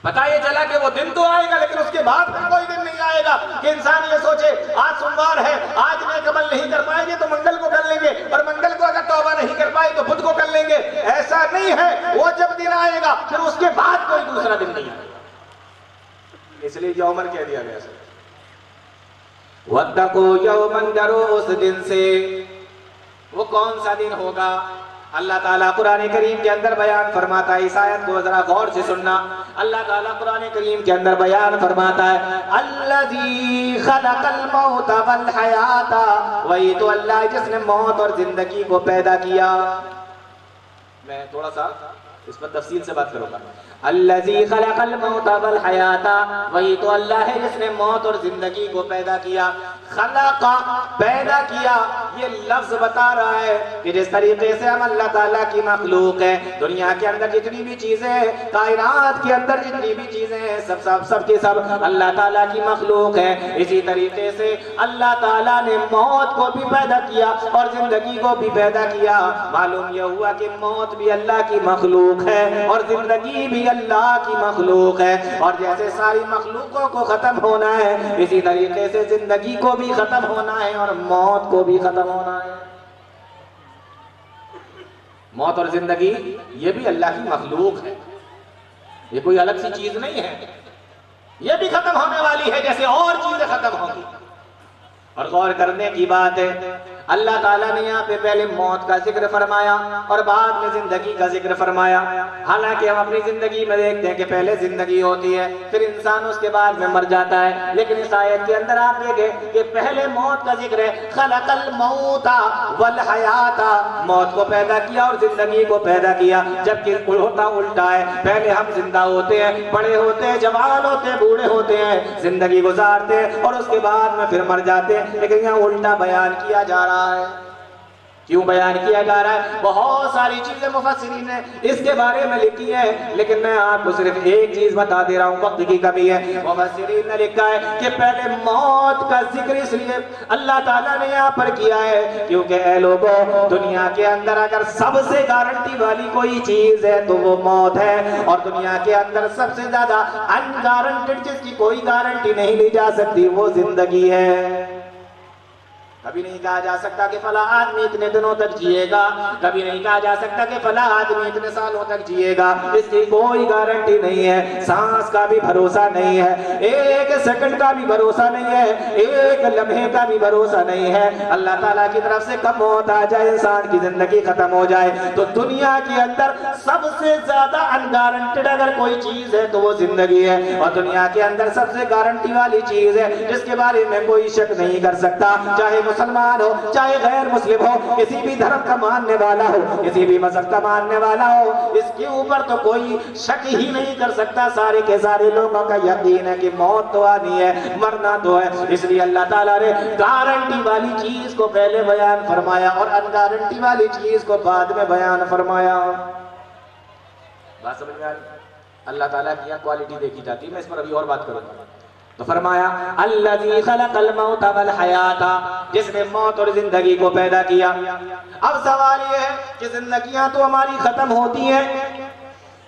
پتہ یہ چلا کہ وہ دن تو آئے گا لیکن اس کے بعد پھر کوئی دن نہیں آئے گا کہ انسان یہ سوچے آج سوموار ہے، آج نیک عمل نہیں کر پائیں گے تو منگل کو کر لیں گے، اور منگل کو اگر توبہ نہیں کر پائے تو بدھ کو کر لیں گے. ایسا نہیں ہے. وہ جب دن آئے گا پھر اس کے بعد کوئی دوسرا دن نہیں آئے گا. اس لیے یومن کہہ دیا گیا. وَاتَّقُوا يَوْمًا، ڈرو اس دن سے. وہ کون سا دن ہوگا؟ اللہ تعالیٰ قرآن کریم کے اندر بیان فرماتا ہے. اس آیت کو ذرا غور سے سننا. اللہ تعالیٰ قرآن کریم کے اندر بیان فرماتا ہے الذی خلق الموت والحیات، وہی تو اللہ جس نے موت اور زندگی کو پیدا کیا. میں تھوڑا سا اس پر تفصیل سے بات کروں گا. الذی خلق الموت والحیات، وہی تو اللہ ہے جس نے موت اور زندگی کو پیدا کیا. خلق، پیدا کیا. یہ لفظ بتا رہا ہے کہ جس طریقے سے ہم اللہ تعالیٰ کی مخلوق ہے، دنیا کے اندر جتنی بھی چیزیں ہیں، کائنات کے اندر جتنی بھی چیزیں ہیں، سب کے سب اللہ تعالیٰ کی مخلوق ہے، اسی طریقے سے اللہ تعالیٰ نے موت کو بھی پیدا کیا اور زندگی کو بھی پیدا کیا۔ معلوم یہ ہوا کہ موت بھی اللہ کی مخلوق ہے اور زندگی بھی اللہ کی مخلوق ہے، اور جیسے ساری مخلوقوں کو ختم ہونا ہے، اسی طریقے سے زندگی کو بھی ختم ہونا ہے اور موت کو بھی ختم ہونا ہے۔ موت اور زندگی یہ بھی اللہ کی مخلوق ہے، یہ کوئی الگ سی چیز نہیں ہے، یہ بھی ختم ہونے والی ہے جیسے اور چیزیں ختم ہوں گی۔ اور غور کرنے کی بات ہے، اللہ تعالیٰ نے یہاں پہ پہلے موت کا ذکر فرمایا اور بعد میں زندگی کا ذکر فرمایا۔ حالانکہ ہم اپنی زندگی میں دیکھتے ہیں کہ پہلے زندگی ہوتی ہے، پھر انسان اس کے بعد میں مر جاتا ہے، لیکن اس آیت کے اندر آپ دیکھیں کہ پہلے موت کا ذکر ہے، خلق الموت والحیات، موت کو پیدا کیا اور زندگی کو پیدا کیا، جبکہ الٹا ہے، پہلے ہم زندہ ہوتے ہیں، بڑے ہوتے ہیں، جوان ہوتے ہیں، بوڑھے ہوتے ہیں، زندگی گزارتے ہیں اور اس کے بعد میں پھر مر جاتے ہیں، لیکن یہاں الٹا بیان کیا جا رہا ہے۔ کیوں بیان کیا جا رہا ہے؟ بہت ساری چیزیں مفسرین نے اس کے بارے میں لکھی ہیں، لیکن میں آپ کو صرف ایک چیز بتا دے رہا ہوں، وقت کی کمی ہے۔ مفسرین نے لکھا ہے کہ پہلے موت کا ذکر اس لیے اللہ تعالیٰ نے یہاں پر کیا ہے کیونکہ اے لوگوں، دنیا کے اندر اگر سب سے گارنٹی والی کوئی چیز ہے تو وہ موت ہے، اور دنیا کے اندر سب سے زیادہ ان گارنٹیڈ جس کی کوئی گارنٹی نہیں لی جا سکتی وہ زندگی ہے۔ کبھی نہیں کہا جا سکتا کہ فلاں آدمی اتنے دنوں تک جیے گا، کبھی نہیں کہا جا سکتا کہ فلاں آدمی اتنے سالوں تک جیے گا، اس کی کوئی گارنٹی نہیں ہے، سانس کا بھی بھروسہ نہیں ہے، ایک سیکنڈ کا بھی بھروسہ نہیں ہے، ایک لمحے کا بھی بھروسہ نہیں ہے۔ اللہ تعالیٰ کی طرف سے کب موت آ جائے، انسان کی زندگی ختم ہو جائے، تو دنیا کے اندر سب سے زیادہ ان گارنٹیڈ اگر کوئی چیز ہے تو وہ زندگی ہے، اور دنیا کے اندر سب سے گارنٹی والی چیز ہے جس کے بارے میں کوئی شک نہیں کر سکتا، چاہے مسلمان ہو چاہے غیر مسلم ہو، کسی بھی دھرم کا ماننے والا ہو، کسی بھی مذہب کا ماننے والا ہو، اس کے اوپر تو کوئی شک ہی نہیں کر سکتا، سارے کے سارے لوگوں کا یقین ہے کہ موت تو آنی ہے، مرنا تو ہے۔ اس لیے اللہ تعالیٰ نے گارنٹی والی چیز کو پہلے بیان فرمایا اور ان گارنٹی والی چیز کو بعد میں بیان فرمایا۔ بات سمجھ میں آ رہی؟ اللہ تعالیٰ کی کوالٹی دیکھی جاتی ہے، میں اس پر ابھی اور بات کروں گا۔ تو فرمایا الذی خلق الموت والحیات، جس نے موت اور زندگی کو پیدا کیا۔ اب سوال یہ ہے کہ زندگیاں تو ہماری ختم ہوتی ہیں،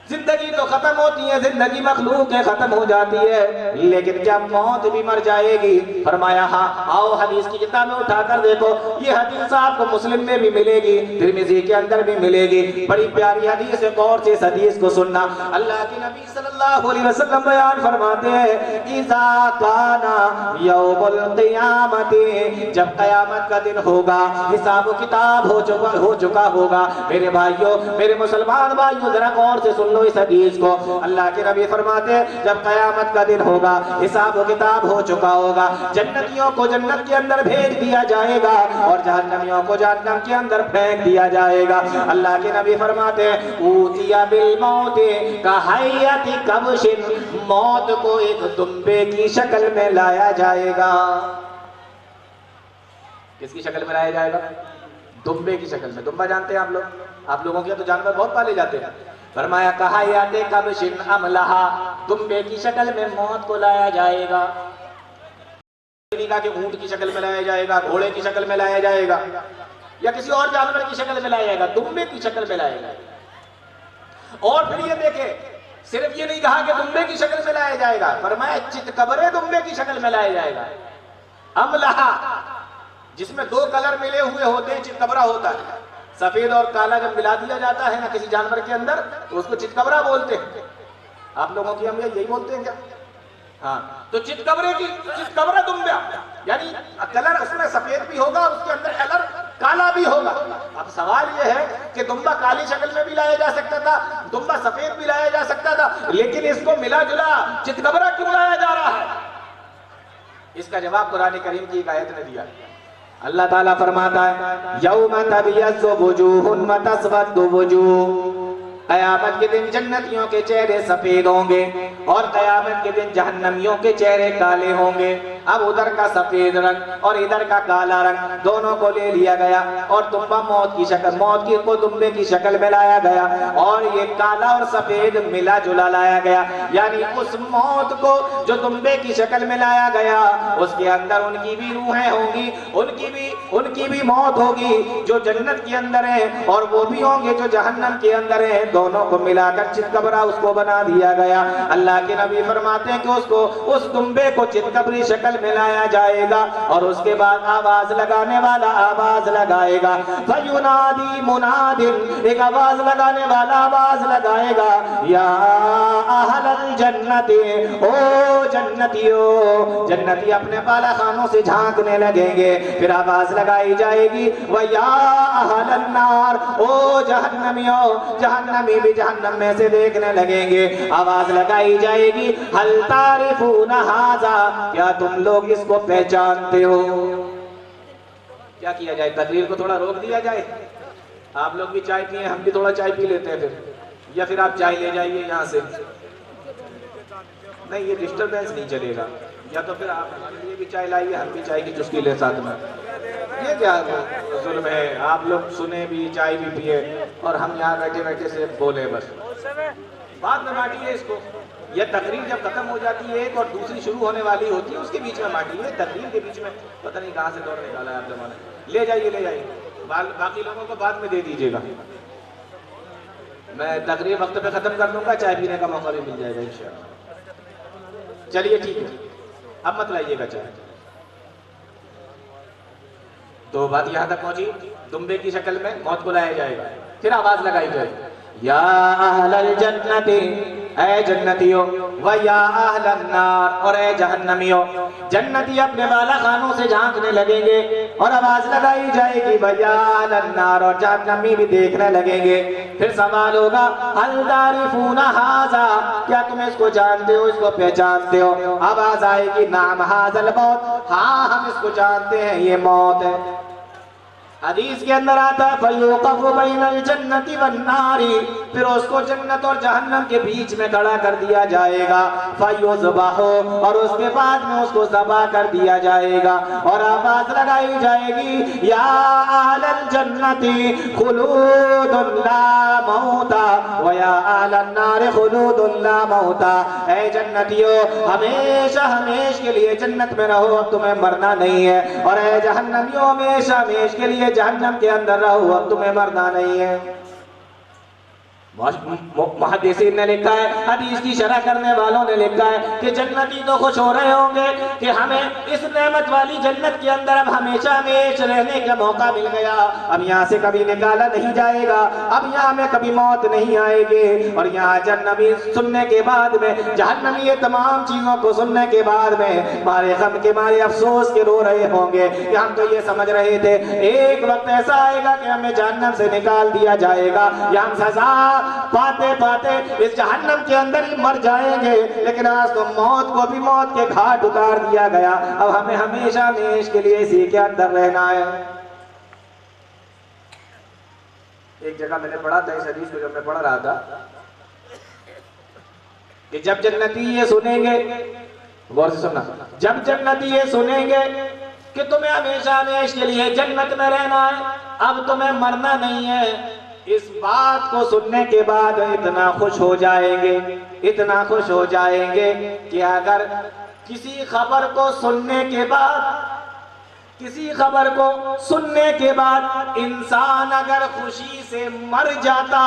زندگی تو ختم ہوتی ہے، زندگی مخلوق ہے، ختم ہو جاتی ہے، لیکن کیا موت بھی مر جائے گی؟ فرمایا ہاں، آؤ حدیث کی کتاب میں اٹھا کر دیکھو، یہ حدیث آپ کو مسلم میں بھی ملے گی، ترمذی کے اندر بھی ملے گی، بڑی پیاری حدیث ہے، غور سے اس حدیث کو سننا۔ اللہ کے نبی صلی اللہ علیہ وسلم بیان فرماتے ہیں اذا کان یوم القیامت، جب قیامت کا دن ہوگا، حساب و کتاب ہو چکا ہوگا، میرے بھائیوں، میرے مسلمان بھائیوں، ذرا غور سے سن لو اس حدیث کو۔ اللہ کے نبی فرماتے ہیں جب قیامت کا دن ہوگا، حساب و کتاب ہو چکا ہوگا، جنتیوں کو جنت کے اندر بھیج دیا جائے گا اور جہنمیوں کو جہنم کے اندر پھینک دیا جائے گا۔ اللہ کے نبی فرماتے ہیں اوتی بالموت کہیت کبش، موت کو ایک دمبے کی شکل میں لایا جائے گا۔ کس کی شکل میں لایا جائے گا؟ دمبے کی شکل میں۔ دمبا جانتے ہیں آپ لوگ؟ آپ لوگوں کے تو جانور بہت پالے جاتے ہیں۔ فرمایا کہیت کبش املہا، دمبے کی شکل میں موت کو لایا جائے گا۔ کہ اونٹ کی شکل میں لایا جائے گا، گھوڑے کی شکل میں لایا جائے گا، یا کسی اور جانور کی شکل میں لایا جائے گا، دمبے کی شکل میں لایا جائے گا۔ اور پھر یہ دیکھیں، صرف یہ نہیں کہا کہ دمبے کی شکل میں لایا جائے گا، فرمایا چتکبرے دمبے کی شکل میں لایا جائے گا۔ املہا، جس میں دو کلر ملے ہوئے ہوتے ہیں، چتکبرا ہوتا ہے۔ سفید اور کالا جب ملا دیا جاتا ہے نا کسی جانور کے اندر تو اس کو چتکبرا بولتے ہیں۔ آپ لوگوں کی ہم یہی بولتے ہیں کیا؟ ہاں، تو چتکبرا دمبا، یعنی کلر اس میں سفید بھی ہوگا اور اس کے اندر کلر کالا بھی ہوگا۔ اب سوال یہ ہے کہ دمبا کالی شکل میں بھی لایا جا سکتا تھا، دمبا سفید بھی لایا جا سکتا تھا، لیکن اس کو ملا جلا چتکبرا کیوں لایا جا رہا ہے؟ اس کا جواب قرآن کریم کی ایک آیت نے دیا۔ اللہ تعالیٰ فرماتا ہے یوم تبیض وجوہ وتسود وجوہ، قیامت کے دن جنتیوں کے چہرے سفید ہوں گے اور قیامت کے دن جہنمیوں کے چہرے کالے ہوں گے۔ اب ادھر کا سفید رنگ اور ادھر کا کالا رنگ دونوں کو لے لیا گیا اور دمبا موت کی شکل کو دمبے کی شکل میں لایا گیا اور یہ کالا اور سفید ملا جلا لایا گیا، یعنی اس موت کو جو دمبے کی شکل میں لایا گیا اس کے اندر ان کی بھی روحیں ہوں گی، ان کی بھی موت ہوگی جو جنت کے اندر ہیں اور وہ بھی ہوں گے جو جہنم کے اندر ہیں، دونوں کو ملا کر چتکبرا اس کو بنا دیا گیا۔ اللہ کے نبی فرماتے ہیں کہ اس دمبے کو چتکبری شکل میں لایا جائے گا اور اس کے بعد آواز لگانے والا آواز لگائے گا، فَيُنَادِي مُنَادٍ، ایک آواز لگانے والا آواز لگائے گا، یا اہل الجنت، او جنتیو، جنتی اپنے بالا خانوں سے جھانکنے لگیں گے، پھر آواز لگائی جائے گی، وَيَا اہل النار، او جہنمیو، جہنمی بھی جہنم میں سے دیکھنے لگیں گے، آواز لگائی جائے گی، هَلْ تَعْرِفُونَ هَذَا، کیا تم لوگ اس کو پہچانتے ہو؟ کیا کیا جائے؟ تقریر کو تھوڑا روک دیا جائے، آپ لوگ بھی چائے پیئیں، ہم بھی تھوڑا چائے پی لیتے ہیں یا پھر آپ چائے لے جائیے یہاں سے، نہیں یہ ڈسٹربنس نہیں چلے گا، یا تو پھر آپ ہمارے لیے بھی چائے لائیے، ہم بھی چائے کی چسکی لے ساتھ میں، یہ کیا ظلم ہے؟ آپ لوگ سنیں بھی چائے بھی پیئے اور ہم یہاں بیٹھے بیٹھے سے بولے بس، بعد میں بانٹیے اس کو، یہ تقریر جب ختم ہو جاتی ہے ایک اور دوسری شروع ہونے والی ہوتی ہے اس کے بیچ میں بانٹیے، تقریر کے بیچ میں پتہ نہیں کہاں سے دور نکالا ہے آپ زمانے، لے جائیے باقی لوگوں کو بعد میں دے دیجیے گا، میں تقریر وقت پہ ختم کر دوں گا، چائے پینے کا موقع بھی مل جائے گا انشاءاللہ۔ چلیے ٹھیک ہے، اب مت لائیے گا چائے۔ تو بات یہاں تک پہنچی، دمبے کی شکل میں موت کو لایا جائے گا، پھر آواز لگائی جائے گی، یا اہل الجنت، اے جنتیوں، ویا اہل النار، اور اے جہنمیوں، جنتی اپنے بالا خانوں سے جھانکنے لگیں گے اور آواز لگائی جائے گی، ویا اہل النار، اور جہنمی بھی دیکھنے لگیں گے، پھر سوال ہوگا، هل تعرفون هذا، کیا تم اس کو جانتے ہو، اس کو پہچانتے ہو؟ آواز آئے گی، نعم هذا الموت، ہاں ہم اس کو جانتے ہیں، یہ موت ہے۔ حدیث کے اندر آتا ہے فَيُوقَفُ بَيْنَ الْجَنَّةِ وَالنَّارِ، پھر اس کو جنت اور جہنم کے بیچ میں کھڑا کر دیا جائے گا، فَيُذْبَحُ، اور اس کے بعد میں اس کو ذبح کر دیا جائے گا اور آواز لگائی جائے گی، یا اہل الجنت خلود لا موت، ویا اہل النار خلود لا موت، اے جنتیوں ہمیشہ ہمیش کے لیے جنت میں رہو، اب تمہیں مرنا نہیں ہے، اور اے جہنمیوں ہمیشہ ہمیش کے لیے جہنم کے اندر رہو، اب تمہیں مرنا نہیں ہے۔ محدثین نے لکھا ہے، حدیث کی شرح کرنے والوں نے لکھا ہے کہ جنتی تو خوش ہو رہے ہوں گے کہ ہمیں اس نعمت والی جنت کے اندر اب ہمیشہ ہمیشہ رہنے کا موقع مل گیا، اب یہاں سے کبھی نکالا نہیں جائے گا، اب یہاں میں کبھی موت نہیں آئے گی، اور یہاں جہنمی سننے کے بعد میں، جہنمی یہ تمام چیزوں کو سننے کے بعد میں مارے غم کے مارے افسوس کے رو رہے ہوں گے کہ ہم تو یہ سمجھ رہے تھے ایک وقت ایسا آئے گا کہ ہمیں جہنم سے نکال دیا جائے گا یا ہم سزا پاتے پاتے اس جہنم کے اندر ہی مر جائیں گے، لیکن آج تو موت کو بھی موت کے گھاٹ اتار دیا گیا، اب ہمیں ہمیشہ ہمیش کے لیے اسی کے اندر رہنا ہے۔ ایک جگہ میں نے پڑھا تھا اس حدیث کو، جب میں پڑھ رہا تھا کہ جب جنتی یہ سنیں گے، غور سے سننا، جب جنتی یہ سنیں گے کہ تمہیں ہمیشہ ہمیش کے لیے جنت میں رہنا ہے، اب تمہیں مرنا نہیں ہے، اس بات کو سننے کے بعد اتنا خوش ہو جائیں گے، اتنا خوش ہو جائیں گے کہ اگر کسی خبر کو سننے کے بعد، کسی خبر کو سننے کے بعد انسان اگر خوشی سے مر جاتا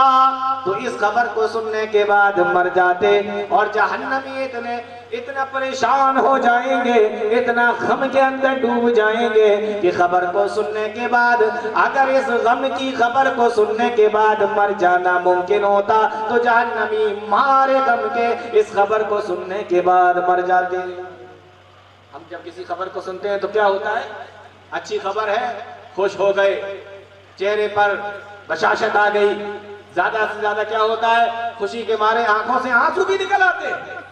تو اس خبر کو سننے کے بعد مر جاتے، اور جہنمی اتنا پریشان ہو جائیں گے، اتنا غم کے اندر ڈوب جائیں گے کہ خبر کو سننے کے بعد، اگر اس غم کی خبر کو سننے کے بعد مر جانا ممکن ہوتا تو جہنمی مارے غم کے اس خبر کو سننے کے بعد مر جاتے۔ ہم جب کسی خبر کو سنتے ہیں تو کیا ہوتا ہے؟ اچھی خبر ہے، خوش ہو گئے، چہرے پر بشاشت آ گئی، زیادہ سے زیادہ کیا ہوتا ہے؟ خوشی کے مارے آنکھوں سے آنسو بھی نکل آتے ہیں،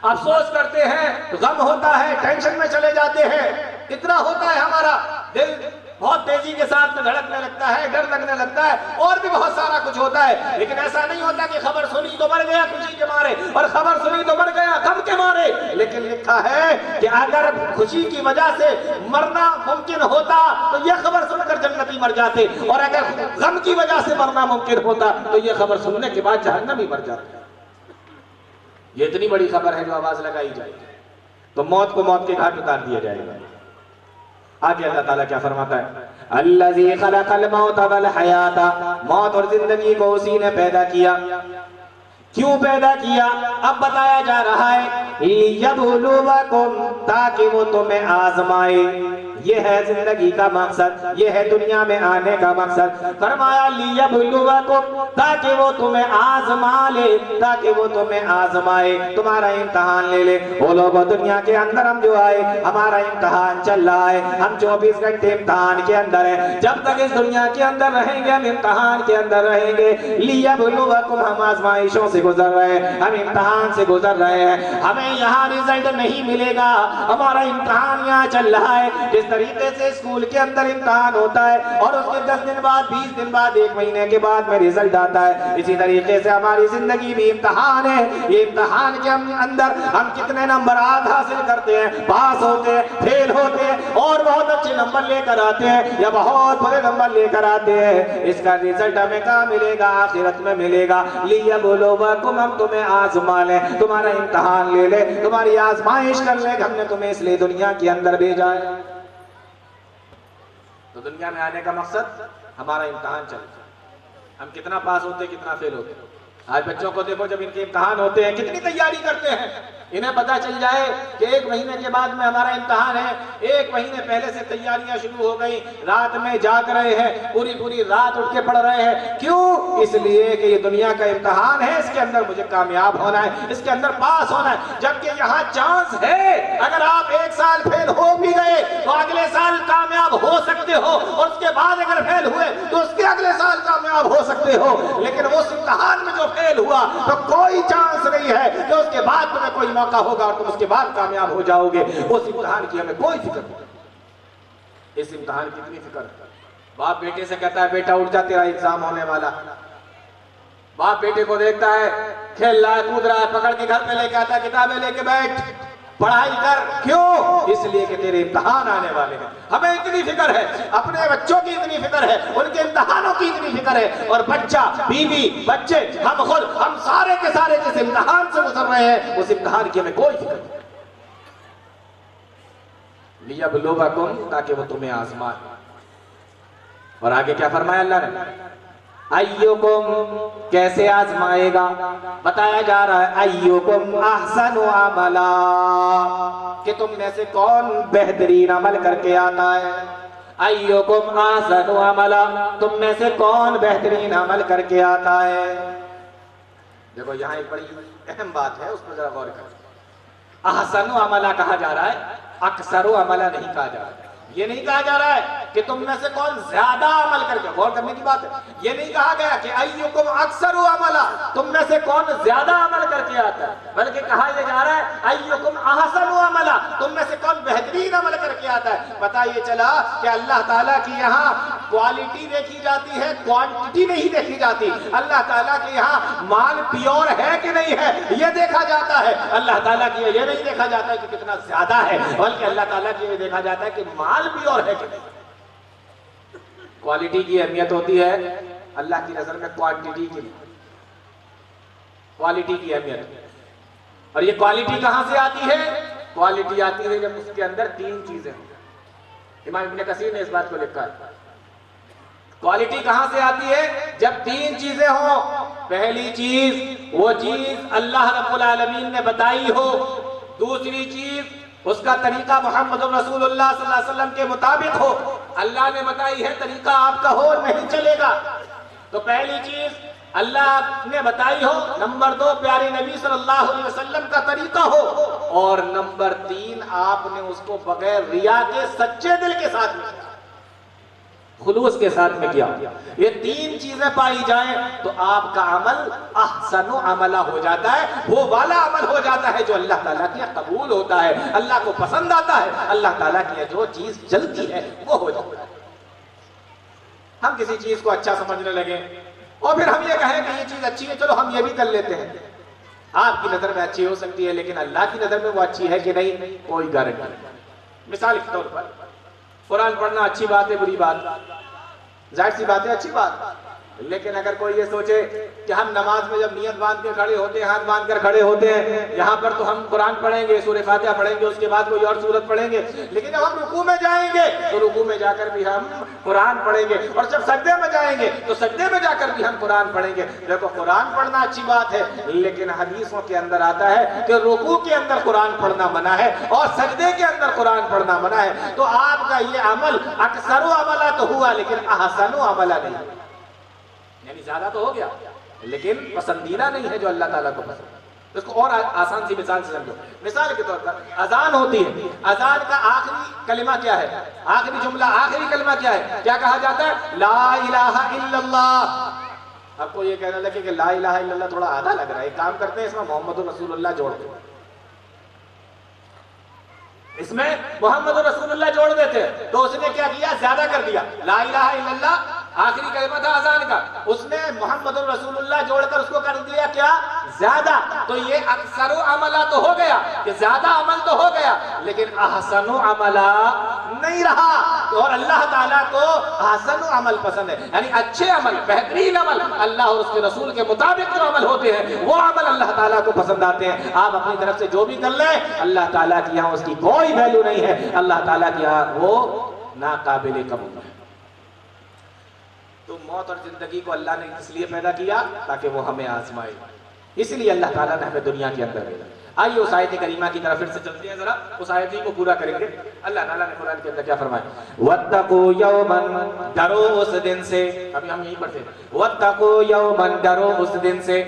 افسوس کرتے ہیں، غم ہوتا ہے، ٹینشن میں چلے جاتے ہیں، اتنا ہوتا ہے ہمارا دل بہت تیزی کے ساتھ میں دھڑکنے لگتا ہے، ڈر لگنے لگتا ہے، اور بھی بہت سارا کچھ ہوتا ہے. لیکن ایسا نہیں ہوتا کہ خبر سنی تو مر گیا خوشی کے مارے اور خبر سنی تو مر گیا غم کے مارے. لیکن لکھا ہے کہ اگر خوشی کی وجہ سے مرنا ممکن ہوتا تو یہ خبر سن کر جنتی مر جاتے، اور اگر غم کی وجہ سے مرنا ممکن ہوتا تو یہ خبر سننے کے بعد جہنمی مر جاتے. یہ اتنی بڑی خبر ہے جو آواز لگائی جائے تو موت کو موت کے گھاٹ اتار دیا جائے گا. آگے اللہ تعالیٰ کیا فرماتا ہے؟ الذی خلق الموت والحیات، موت اور زندگی کو اسی نے پیدا کیا. کیوں پیدا کیا؟ اب بتایا جا رہا ہے لیبلوکم، تاکہ وہ تمہیں آزمائے. یہ ہے زندگی کا مقصد، یہ ہے دنیا میں آنے کا مقصد. فرمایا لیبلوکم، تاکہ وہ تمہیں آزما لے، تاکہ وہ تمہیں آزمائے، تمہارا امتحان لے لے. وہ لوگ دنیا کے اندر ہم جو آئے، ہمارا امتحان چل رہا ہے، ہم 24 گھنٹے امتحان کے اندر ہیں. جب تک اس دنیا کے اندر رہیں گے ہم امتحان کے اندر رہیں گے. لیبلوکم، ہم آزمائشوں سے گزر رہے ہیں، ہم امتحان سے گزر رہے ہیں. ہمیں یہاں رزلٹ نہیں ملے گا، ہمارا امتحان یہاں چل رہا ہے. جس طریقے سے اسکول کے اندر امتحان ہوتا ہے اور اس کے 10 دن بعد 20 دن بعد 1 مہینے کے بعد میں رزلٹ آتا ہے، اسی طریقے سے ہماری زندگی بھی امتحان ہے. یہ امتحان کے اندر ہم کتنے نمبرات حاصل کرتے ہیں، پاس ہوتے ہیں، فیل ہوتے ہیں، اور بہت اچھے نمبر لے کر آتے ہیں یا بہت بڑے نمبر لے کر آتے ہیں. اس کا رزلٹ ہمیں کہاں ملے گا؟ آخرت میں ملے گا. لیبلوکم، ہم تمہیں آزما لیں، تمہارا امتحان لے لیں، تمہاری آزمائش کر لیں. ہم نے تمہیں اس لیے دنیا کے اندر بھیجا ہے. تو دنیا میں آنے کا مقصد ہمارا امتحان چلتا ہے، ہم کتنا پاس ہوتے ہیں، کتنا فیل ہوتے ہیں. آج بچوں کو دیکھو، جب ان کے امتحان ہوتے ہیں کتنی تیاری کرتے ہیں. انہیں پتا چل جائے کہ 1 مہینے کے بعد میں ہمارا امتحان ہے، 1 مہینے پہلے سے تیاریاں شروع ہو گئی، رات میں جاگ رہے ہیں، پوری رات اٹھ کے پڑھ رہے ہیں. کیوں؟ اس لیے کہ یہ دنیا کا امتحان ہے، اس کے اندر مجھے کامیاب ہونا ہے، اس کے اندر پاس ہونا ہے. جبکہ یہاں چانس ہے، اگر آپ 1 سال فیل ہو بھی گئے تو اگلے سال کامیاب ہو سکتے ہو، اور اس کے بعد اگر فیل ہوئے تو اس کے اگلے سال کامیاب ہو سکتے ہو. لیکن اس امتحان میں جو فیل ہوا تو کوئی چانس نہیں ہے کہ اس کے بعد تمہیں کوئی موقع ہوگا اور تم اس کے بعد کامیاب ہو جاؤ گے. اس امتحان کی ہمیں کوئی فکر نہیں. اس امتحان کی اتنی فکر. باپ بیٹے سے کہتا ہے بیٹا اٹھ جا، تیرا ایگزام ہونے والا. باپ بیٹے کو دیکھتا ہے کھیل رہا ہے، کود رہا ہے، پکڑ کے گھر پہ لے کے آتا ہے، کتابیں لے کے بیٹھ، پڑھائی کر. کیوں؟ اس لیے کہ تیرے امتحان آنے والے ہیں. ہمیں اتنی فکر ہے، اپنے بچوں کی اتنی فکر ہے، ان کے امتحانوں کی اتنی فکر ہے. اور بچہ، بیوی، بچے، ہم خود، ہم سارے کے سارے جس امتحان سے گزر رہے ہیں اس امتحان کی ہمیں کوئی فکر نہیں. لیبلوکم، تاکہ وہ تمہیں آزمائے. اور آگے کیا فرمایا اللہ نے؟ ایوکم، کیسے آزمائے گا؟ بتایا جا رہا ہے ایوکم احسن عملا، کہ تم میں سے کون بہترین عمل کر کے آتا ہے. ایوکم احسن عملا، تم میں سے کون بہترین عمل کر کے آتا ہے. دیکھو یہاں ایک بڑی اہم بات ہے، اس پر ذرا غور کریں. احسن عملا کہا جا رہا ہے، اکثر عملا نہیں کہا جا رہا ہے. یہ نہیں کہا جا رہا ہے کہ تم میں سے کون زیادہ عمل کر کے، غور کرنے کی بات ہے. یہ نہیں کہا گیا کہ ایوکم اکثر عملا، تم میں سے کون زیادہ عمل کر کے آتا ہے، بلکہ کہا یہ جا رہا ہے ایوکم احسن عملا، تم میں سے کون بہترین عمل کر کے آتا ہے. پتہ یہ چلا کہ اللہ تعالیٰ کی یہاں کوالٹی دیکھی جاتی ہے، کوانٹٹی نہیں دیکھی جاتی. اللہ تعالیٰ کے یہاں مال پیور ہے کہ نہیں ہے یہ دیکھا جاتا ہے. اللہ تعالیٰ کی یہ نہیں دیکھا جاتا ہے کہ کتنا زیادہ ہے، بلکہ اللہ تعالیٰ کی یہ دیکھا جاتا ہے کہ مال پیور ہے کہ نہیں. کوالٹی کی اہمیت ہوتی ہے اللہ کی نظر میں کوانٹٹی کی، کوالٹی کی اہمیت. اور یہ کوالٹی کہاں سے آتی ہے؟ کوالٹی آتی ہے جب اس کے اندر 3 چیزیں ہوں. امام ابن کثیر نے اس بات کو لکھا ہے. کوالٹی کہاں سے آتی ہے؟ جب 3 چیزیں ہوں. پہلی چیز وہ چیز اللہ رب العالمین نے بتائی ہو. دوسری چیز اس کا طریقہ محمد رسول اللہ صلی اللہ علیہ وسلم کے مطابق ہو. اللہ نے بتائی ہے، طریقہ آپ کا ہو نہیں چلے گا. تو پہلی چیز اللہ نے بتائی ہو. نمبر 2 پیارے نبی صلی اللہ علیہ وسلم کا طریقہ ہو. اور نمبر 3 آپ نے اس کو بغیر ریا کے سچے دل کے ساتھ میں کیا، خلوص کے ساتھ میں کیا. یہ 3 چیزیں پائی جائیں تو آپ کا عمل احسن عملہ ہو جاتا ہے، وہ والا عمل ہو جاتا ہے جو اللہ تعالیٰ کے قبول ہوتا ہے، اللہ کو پسند آتا ہے، اللہ تعالیٰ کی جو چیز جلتی ہے وہ ہو جاتا ہے. ہم کسی چیز کو اچھا سمجھنے لگے اور پھر ہم یہ کہیں کہ یہ چیز اچھی ہے، چلو ہم یہ بھی کر لیتے ہیں. آپ کی نظر میں اچھی ہو سکتی ہے لیکن اللہ کی نظر میں وہ اچھی ہے کہ نہیں، کوئی گارنٹی نہیں. مثال کے طور پر قرآن پڑھنا اچھی بات ہے، بری بات؟ ظاہر سی بات ہے اچھی بات. لیکن اگر کوئی یہ سوچے کہ ہم نماز میں جب نیت باندھ کے کھڑے ہوتے ہیں، ہاتھ باندھ کر کھڑے ہوتے ہیں، یہاں پر تو ہم قرآن پڑھیں گے، سورہ فاتحہ پڑھیں گے، اس کے بعد کوئی اور سورت پڑھیں گے، لیکن جب ہم رکوع میں جائیں گے تو رکوع میں جا کر بھی ہم قرآن پڑھیں گے، اور جب سجدے میں جائیں گے تو سجدے میں جا کر بھی ہم قرآن پڑھیں گے. دیکھو قرآن پڑھنا اچھی بات ہے، لیکن حدیثوں کے اندر آتا ہے کہ رکوع کے اندر قرآن پڑھنا منع ہے اور سجدے کے اندر قرآن پڑھنا منع ہے. تو آپ کا یہ عمل اکثر و عملہ تو ہوا لیکن احسن و عملہ نہیں، یعنی زیادہ تو ہو گیا لیکن پسندیدہ نہیں ہے جو اللہ تعالیٰ کو پسند ہے. اس کو اور آسان سی مثال سے سمجھو. مثال کے طور پر اذان ہوتی ہے، اذان کا آخری کلمہ کیا ہے؟ آخری جملہ، آخری کلمہ کیا ہے؟ کیا کہا جاتا ہے؟ لا الہ الا اللہ. آپ کو یہ کہنا لگے کہ لا الہ الا اللہ تھوڑا آدھا لگ رہا ہے، ایک کام کرتے ہیں اس میں محمد رسول اللہ جوڑ دیں، اس میں محمد رسول اللہ جوڑ دیتے ہیں. تو اس نے کیا کیا؟ زیادہ کر دیا. لا الہ الا اللہ آخری کلمہ تھا اذان کا، اس نے محمد رسول اللہ جوڑ کر اس کو کر دیا کیا؟ زیادہ. تو یہ اکثر و عملہ تو ہو گیا کہ زیادہ عمل تو ہو گیا لیکن احسن و عملہ نہیں رہا. اور اللہ تعالیٰ کو احسن و عمل پسند ہے، یعنی اچھے عمل، بہترین عمل، اللہ اور اس کے رسول کے مطابق جو عمل ہوتے ہیں وہ عمل اللہ تعالیٰ کو پسند آتے ہیں. آپ اپنی طرف سے جو بھی کر لیں اللہ تعالیٰ کی یہاں اس کی کوئی ویلیو نہیں ہے، اللہ تعالیٰ کی یہاں وہ ناقابل قبول ہے. تو موت اور زندگی کو اللہ نے اس لیے پیدا کیا تاکہ وہ ہمیں آزمائے، اس لیے اللہ تعالیٰ نے ہمیں دنیا کے اندر بھیجا. آئیے اس آیت کریمہ کی طرف پھر سے چلتے ہیں، ذرا اس آیت کو پورا کریں گے. اللہ تعالیٰ نے قرآن کے اندر کیا فرمایا؟ وَاتَّقُوا يَوْمًا، ڈرو اس دن سے. ابھی ہم یہیں پڑھتے ہیں وَاتَّقُوا يَوْمًا، ڈرو اس دن سے.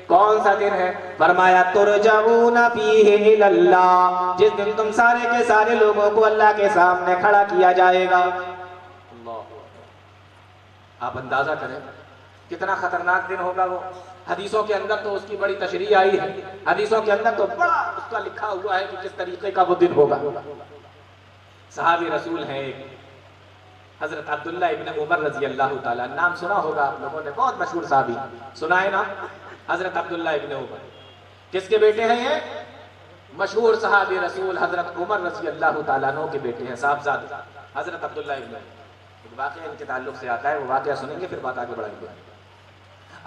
کون سا دن ہے؟ فرمایا ترجعون فیہ الی اللہ، جس دن تم سارے کے سارے لوگوں کو اللہ کے سامنے کھڑا کیا جائے گا. آپ اندازہ کریں کتنا خطرناک دن ہوگا وہ. حدیثوں کے اندر تو اس کی بڑی تشریح آئی ہے، حدیثوں کے اندر تو بڑا اس کا لکھا ہوا ہے کہ کس طریقے کا وہ دن ہوگا. صحابی رسول ہیں ایک حضرت عبداللہ ابن عمر رضی اللہ تعالیٰ، نام سنا ہوگا آپ لوگوں نے، بہت مشہور صحابی، سنا ہے نا حضرت عبداللہ ابن عمر. کس کے بیٹے ہیں یہ؟ مشہور صحابی رسول حضرت عمر رضی اللہ تعالیٰ عنہ کے بیٹے ہیں، صاحبزادے حضرت عبداللہ ابن عمر. واقعہ ان کے تعلق سے آتا ہے، وہ واقعہ سنیں گے پھر بات آگے بڑھائیں گے.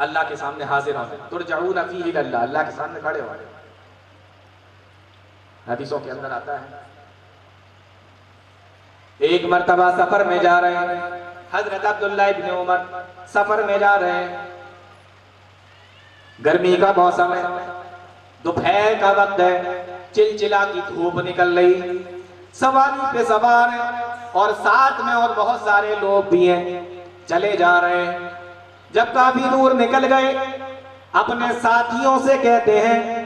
اللہ کے سامنے حاضر ہوتے، ترجعون فیہ الی اللہ، اللہ کے سامنے کھڑے ہوئے. حدیثوں کے اندر آتا ہے ایک مرتبہ سفر میں جا رہے ہیں، حضرت عبداللہ ابن عمر سفر میں جا رہے ہیں، گرمی کا موسم ہے، دوپہر کا وقت ہے، چلچلا کی دھوپ نکل رہی، سواری پہ سوار ہیں اور ساتھ میں اور بہت سارے لوگ بھی ہیں، چلے جا رہے ہیں. جب کافی دور نکل گئے اپنے ساتھیوں سے کہتے ہیں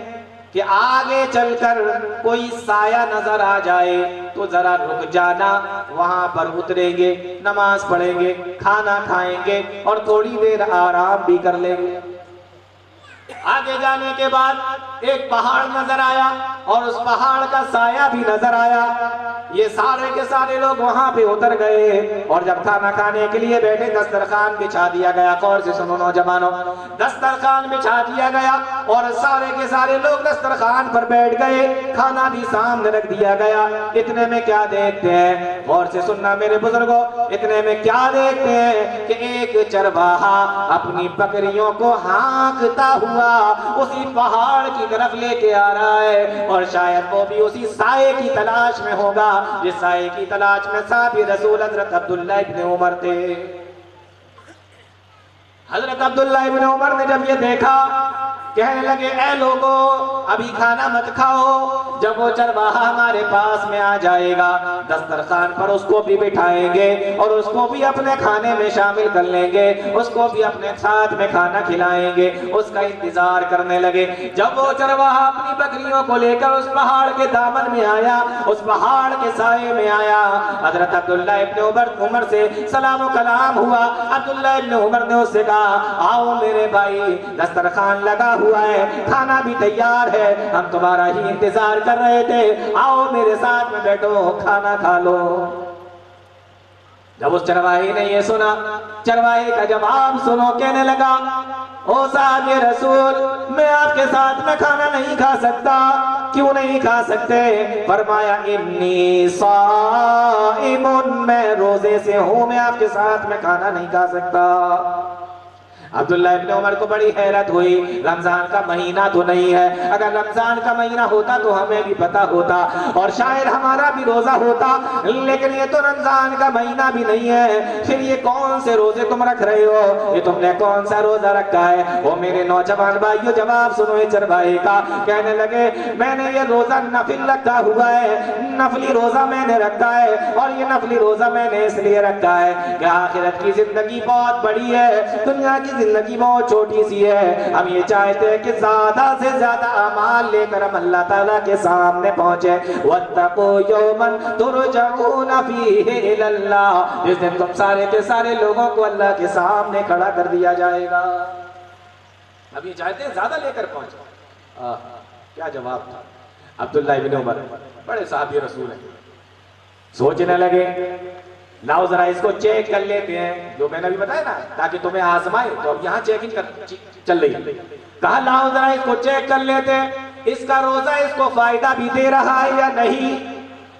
کہ آگے چل کر کوئی سایہ نظر آ جائے تو ذرا رک جانا، وہاں پر اتریں گے، نماز پڑھیں گے، کھانا کھائیں گے اور تھوڑی دیر آرام بھی کر لیں گے. آگے جانے کے بعد ایک پہاڑ نظر آیا اور اس پہاڑ کا سایہ بھی نظر آیا. یہ سارے کے سارے لوگ وہاں پہ اتر گئے اور جب کھانا کھانے کے لیے بیٹھے دسترخوان بچھا دیا گیا. غور سے سنو نوجوانوں، دسترخوان بچھا دیا گیا اور سارے کے سارے لوگ دسترخوان پر بیٹھ گئے، کھانا بھی سامنے رکھ دیا گیا. اتنے میں کیا دیکھتے ہیں؟ غور سے سننا میرے بزرگوں، اتنے میں کیا دیکھتے ہیں کہ ایک چرواہا اپنی بکریوں کو ہانکتا ہوا اسی پہاڑ کی طرف لے کے آ رہا ہے، اور شاید وہ بھی اسی سائے کی تلاش میں ہوگا جس سائے کی تلاش میں صحابی رسول حضرت عبداللہ ابن عمر تھے. حضرت عبداللہ ابن عمر نے جب یہ دیکھا کہنے لگے اے لوگو ابھی کھانا مت کھاؤ، جب وہ چرواہا ہمارے پاس میں آ جائے گا دسترخوان پر اس کو بھی بٹھائیں گے اور اس کو بھی اپنے کھانے میں شامل کر لیں گے، اس کو بھی اپنے ساتھ میں کھانا کھلائیں گے. اس کا انتظار کرنے لگے. جب وہ چرواہا اپنی بکریوں کو لے کر اس پہاڑ کے دامن میں آیا، اس پہاڑ کے سائے میں آیا، حضرت عبداللہ ابن عمر سے سلام و کلام ہوا. عبداللہ ابن عمر نے اس سے کہا آؤ میرے بھائی، دسترخوان لگا ہوا ہے، کھانا بھی تیار ہے، ہم تمہارا ہی انتظار کر رہے تھے، آؤ میرے ساتھ میں بیٹھو، کھانا کھا لو. جب اس چرواہے نے یہ سنا، چرواہے کا جواب سنو، کہنے لگا او صاحب رسول، میں آپ کے ساتھ میں کھانا نہیں کھا سکتا۔ کیوں نہیں کھا سکتے؟ فرمایا انی صائم، میں روزے سے ہوں، میں آپ کے ساتھ میں کھانا نہیں کھا سکتا۔ عبداللہ ابن عمر کو بڑی حیرت ہوئی، رمضان کا مہینہ تو نہیں ہے، اگر رمضان کا مہینہ ہوتا تو ہمیں بھی پتا ہوتا اور شاید ہمارا بھی روزہ ہوتا، لیکن یہ تو رمضان کا مہینہ بھی نہیں ہے، پھر یہ کون سے روزے تم رکھ رہے ہو؟ یہ تم نے کون سا روزہ رکھا ہے؟ وہ میرے نوجوان بھائیو جواب سنو یہ چرواہے کا، کہنے لگے میں نے یہ روزہ نفل رکھا ہوا ہے، نفلی روزہ میں نے رکھا ہے، اور یہ نفلی روزہ میں نے اس لیے رکھا ہے کہ آخرت کی زندگی بہت بڑی ہے، دنیا کی زندگی بہت چھوٹی سی ہے، ہم یہ چاہتے ہیں کہ زیادہ سے زیادہ اعمال لے کر ہم اللہ تعالیٰ کے سامنے پہنچے۔ وَاتَّقُوا يَوْمًا تُرْجَعُونَ فِيهِ إِلَى اللَّهِ، جس دن تم سارے کے سارے لوگوں کو اللہ کے سامنے کھڑا کر دیا جائے گا۔ اب یہ چاہتے ہیں زیادہ لے کر پہنچے۔ کیا جواب تھا؟ عبداللہ ابن عمر بڑے صحابی رسول ہیں، سوچنے لگے لاؤ ذرا اس کو چیک کر لیتے ہیں، جو میں نے بھی بتایا نا تاکہ تمہیں آزمائے، تو اب یہاں چیکنگ چل رہی ہے۔ کہا لاؤ ذرا اس کو چیک کر لیتے ہیں، اس کا روزہ اس کو فائدہ بھی دے رہا ہے یا نہیں،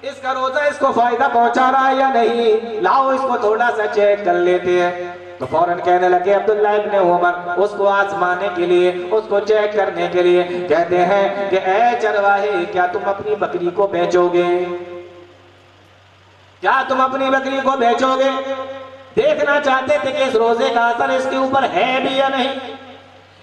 اس کا روزہ اس کو فائدہ پہنچا رہا ہے یا نہیں، لاؤ اس کو تھوڑا سا چیک کر لیتے ہیں۔ تو فوراً کہنے لگے عبداللہ ابن عمر اس کو آزمانے کے لیے، اس کو چیک کرنے کے لیے، کہتے ہیں کہ اے چرواہے کیا تم اپنی بکری کو بیچو گے؟ کیا تم اپنی بکری کو بیچو گے؟ دیکھنا چاہتے تھے کہ اس روزے کا اثر اس کے اوپر ہے بھی یا نہیں۔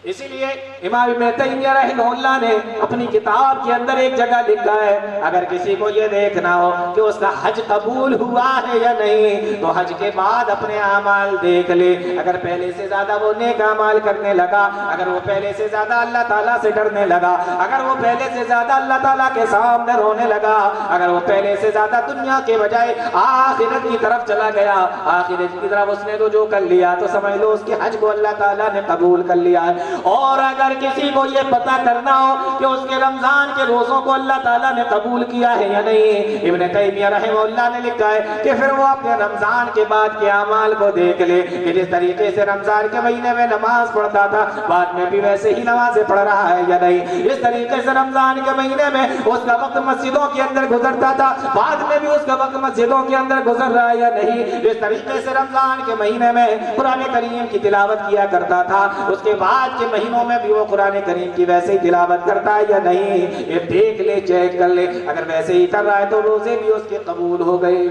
اسی لیے امام ابن تیمیہ رحمہ اللہ نے اپنی کتاب کے اندر ایک جگہ لکھا ہے اگر کسی کو یہ دیکھنا ہو کہ اس کا حج قبول ہوا ہے یا نہیں تو حج کے بعد اپنے اعمال دیکھ لے، اگر پہلے سے زیادہ وہ نیک اعمال کرنے لگا، اگر وہ پہلے سے زیادہ اللہ تعالیٰ سے ڈرنے لگا، اگر وہ پہلے سے زیادہ اللہ تعالیٰ کے سامنے رونے لگا، اگر وہ پہلے سے زیادہ دنیا کے بجائے آخرت کی طرف چلا گیا، آخرت کی طرف اس نے تو جو کر لیا تو سمجھ لو اس کے حج کو اللہ تعالیٰ نے قبول کر لیا ہے۔ اور اگر کسی کو یہ پتہ کرنا ہو کہ اس کے رمضان کے روزوں کو اللہ تعالیٰ نے قبول کیا ہے یا نہیں، ابن تیمیہ رحمہ اللہ نے لکھا ہے کہ پھر وہ اپنے رمضان کے بعد کے اعمال کو دیکھ لے کہ جس طریقے سے رمضان کے مہینے میں نماز پڑھتا تھا بعد میں بھی ویسے ہی نمازیں پڑھ رہا ہے یا نہیں، اس طریقے سے رمضان کے مہینے میں اس کا وقت مسجدوں کے اندر گزرتا تھا بعد میں بھی اس کا وقت مسجدوں کے اندر گزر رہا ہے یا نہیں، اس طریقے سے رمضان کے مہینے میں قرآن کریم کی تلاوت کیا کرتا تھا، اس کے بعد کے مہینوں میں بھی وہ قرآن کریم کی ویسے ہی تلاوت کرتا ہے یا نہیں، یہ دیکھ لے چیک کر لے، اگر ویسے ہی کر رہا ہے تو روزے بھی اس کے قبول ہو گئے۔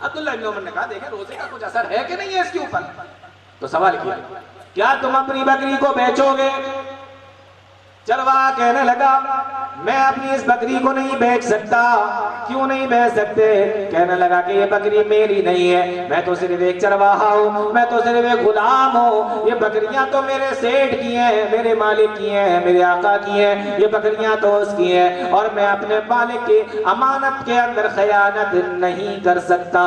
عبداللہ ابن عمر نے کہا دیکھیں روزے کا کچھ اثر ہے کہ نہیں ہے اس کے اوپر، تو سوال کیا کیا تم اپنی بکری کو بیچو گے؟ چرواہا کہنے لگا میں اپنی اس بکری کو نہیں بیچ سکتا۔ کیوں نہیں بیچ سکتے؟ کہنے لگا کہ یہ بکری میری نہیں ہے، میں تو صرف ایک چرواہا ہوں، میں تو صرف ایک غلام ہوں، یہ بکریاں تو میرے سیٹھ کی ہیں، میرے مالک کی ہیں، میرے آقا کی ہیں، یہ بکریاں تو اس کی ہیں، اور میں اپنے مالک کی امانت کے اندر خیانت نہیں کر سکتا،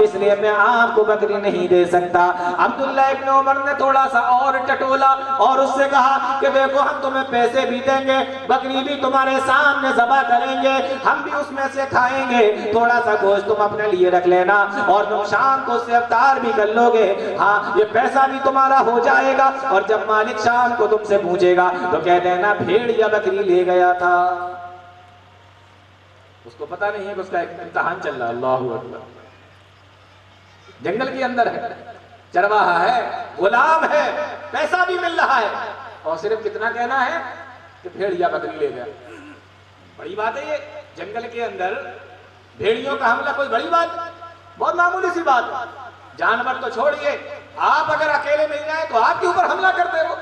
اس لیے میں آپ کو بکری نہیں دے سکتا۔ عبداللہ ابن عمر نے تھوڑا سا اور ٹٹولا اور اس سے کہا کہ دیکھو ہم تمہیں پیسے بھی دیں گے، بکری بھی تمہارے سامنے ذبح کریں گے، ہم بھی اس میں سے کھائیں گے، تھوڑا سا گوشت تم اپنے لیے رکھ لینا اور تم شام کو اس سے افطار بھی کر لو گے، ہاں یہ پیسہ بھی تمہارا ہو جائے گا، اور جب مالک شام کو تم سے پوچھے گا تو کہہ دینا بھیڑ یا بکری لے گیا تھا۔ اس کو پتہ نہیں ہے کہ اس کا ایک امتحان چل رہا ہے، اللہ اکبر، جنگل کے اندر ہے، چرواہا ہے، غلام ہے، پیسہ بھی مل رہا ہے، اور صرف کتنا کہنا ہے کہ بھیڑ یا بکری لے گیا۔ بڑی بات ہے یہ، جنگل کے اندر بھیڑیوں کا حملہ کوئی بڑی بات، بہت معمولی سی بات، جانور تو چھوڑیے، آپ اگر اکیلے مل جائیں تو آپ کے اوپر حملہ کرتے ہو،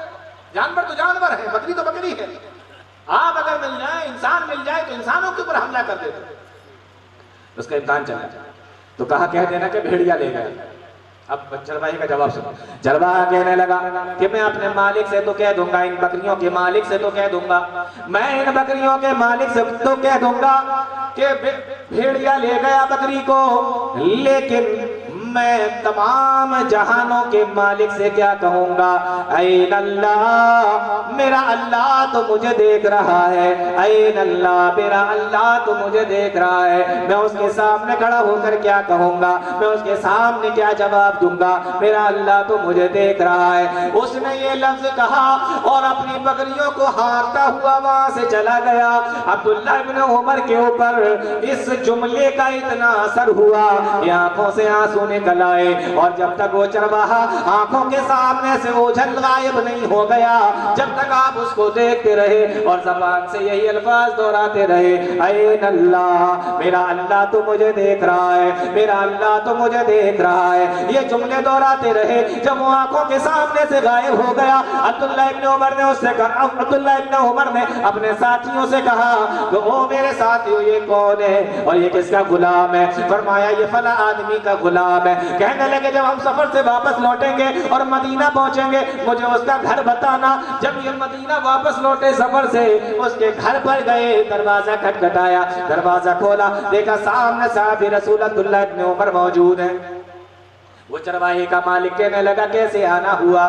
جانور تو جانور ہے، بکری تو بکری ہے، آپ اگر مل جائیں، انسان مل جائے تو انسانوں کے اوپر حملہ کر دیتے ہو۔ اس کا امتحان چلا تو کہا کہہ دینا کہ بھیڑیا لے گئے۔ اب چرواہے کا جواب سنو، چرواہا کہنے لگا کہ میں اپنے مالک سے تو کہہ دوں گا، ان بکریوں کے مالک سے تو کہہ دوں گا، میں ان بکریوں کے مالک سے تو کہہ دوں گا کہ بھیڑیا لے گیا بکری کو، لیکن میں تمام جہانوں کے مالک سے کیا کہوں گا؟ این اللہ، میرا اللہ تو مجھے دیکھ رہا ہے، این اللہ، میرا اللہ تو مجھے دیکھ رہا ہے۔ میں اس کے سامنے کھڑا ہو کر کیا کہوں گا؟ میں اس کے سامنے کیا جواب دوں گا؟ میرا اللہ تو مجھے دیکھ رہا ہے۔ اس نے یہ لفظ کہا اور اپنی بکریوں کو ہانکتا ہوا وہاں سے چلا گیا۔ عبداللہ ابن عمر کے اوپر اس جملے کا اتنا اثر ہوا کہ آنکھوں سے آنسو نکل آئے، اور جب تک وہ چرواہا آنکھوں کے سامنے سے اوجھل غائب نہیں ہو گیا، جب تک آپ اس کو دیکھتے رہے اور زبان سے یہی الفاظ دہراتے رہے، این اللہ، میرا اللہ تو مجھے دیکھ رہا ہے، میرا اللہ تو مجھے دیکھ رہا ہے، یہ جملے دہراتے رہے۔ جب وہ آنکھوں کے سامنے سے غائب ہو گیا، عبداللہ ابن عمر نے اس سے کہا، عبداللہ ابن عمر نے اپنے ساتھیوں سے کہا کہ او میرے ساتھیوں، یہ کون ہے اور یہ کس کا غلام ہے؟ فرمایا یہ فلاں آدمی کا غلام ہے۔ کہنے لگے جب ہم سفر سے واپس لوٹیں گے اور مدینہ پہنچیں گے مجھے اس کا گھر بتانا۔ جب یہ مدینہ واپس لوٹے سفر سے، اس کے گھر پر گئے، دروازہ کھٹکھٹایا، دروازہ کھولا، دیکھا سامنے صحابی رسول عبداللہ ابن عمر موجود ہیں۔ وہ چرواہے کا مالک کہنے لگا کیسے آنا ہوا؟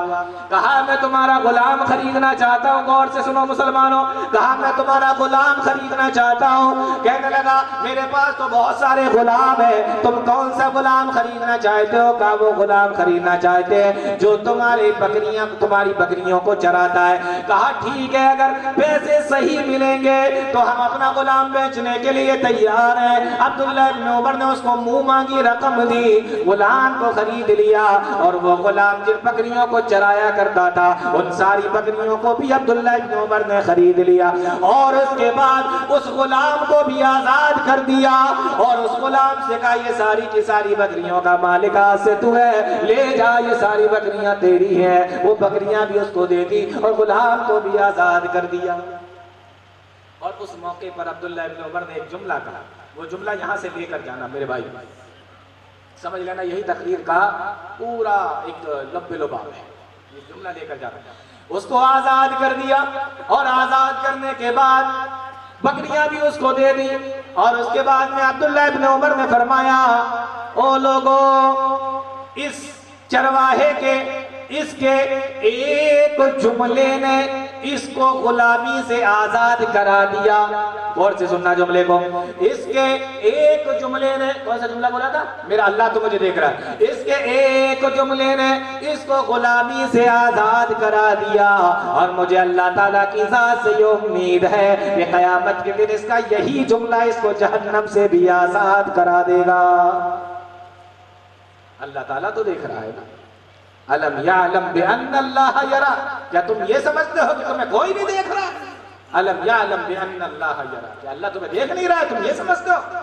کہا میں تمہارا غلام خریدنا چاہتا ہوں۔ غور سے سنو مسلمانوں، کہا میں تمہارا غلام خریدنا چاہتا ہوں۔ کہنے لگا میرے پاس تو بہت سارے غلام ہیں، تم کون سا غلام خریدنا چاہتے ہو؟ کہا وہ غلام خریدنا چاہتے ہیں جو تمہاری بکریوں کو چراتا ہے۔ کہا ٹھیک ہے، اگر پیسے صحیح ملیں گے تو ہم اپنا غلام بیچنے کے لیے تیار ہیں۔ عبداللہ ابن عمر نے اس کو منہ مانگی رقم دی، غلام کو خرید لیا، اور وہ غلام جن بکریوں کو چرایا کرتا تھا ان ساری بکریوں کو بھی عبداللہ ابن عمر نے خرید لیا، اور اس کے بعد اس غلام کو بھی آزاد کر دیا، اور اس غلام سے کہا یہ ساری کی ساری بکریوں کا مالک آج سے تو ہے، لے جا یہ ساری بکریاں تیری ہیں۔ وہ بکریاں بھی اس کو دے دی اور غلام کو بھی آزاد کر دیا۔ اور اس موقع پر عبداللہ ابن عمر نے ایک جملہ کہا، وہ جملہ یہاں سے لے کر جانا میرے بھائی، سمجھ لینا یہی تقریر کا پورا ایک لب لباب ہے، یہ جملہ لے کر جانا۔ اس کو آزاد کر دیا، اور آزاد کرنے کے بعد بکریاں بھی اس کو دے دی، اور اس کے بعد میں عبداللہ ابن عمر نے فرمایا او لوگو، اس چرواہے کے اس کے ایک جملے نے اس کو غلامی سے آزاد کرا دیا۔ غور سے سننا جملے کو، اس کے ایک جملے نے، کون سا جملہ بولا تھا؟ میرا اللہ تو مجھے دیکھ رہا ہے۔ اس کے ایک جملے نے اس کو غلامی سے آزاد کرا دیا، اور مجھے اللہ تعالیٰ کی ذات سے یہ امید ہے کہ قیامت کے دن اس کا یہی جملہ اس کو جہنم سے بھی آزاد کرا دے گا۔ اللہ تعالیٰ تو دیکھ رہا ہے نا۔ الم یعلم بان اللہ یرا، کیا تم یہ سمجھتے ہو کہ تمہیں کوئی نہیں دیکھ رہا؟ الم یعلم بان اللہ یرا، کیا اللہ تمہیں دیکھ نہیں رہا ہے؟ تم یہ سمجھتے ہو؟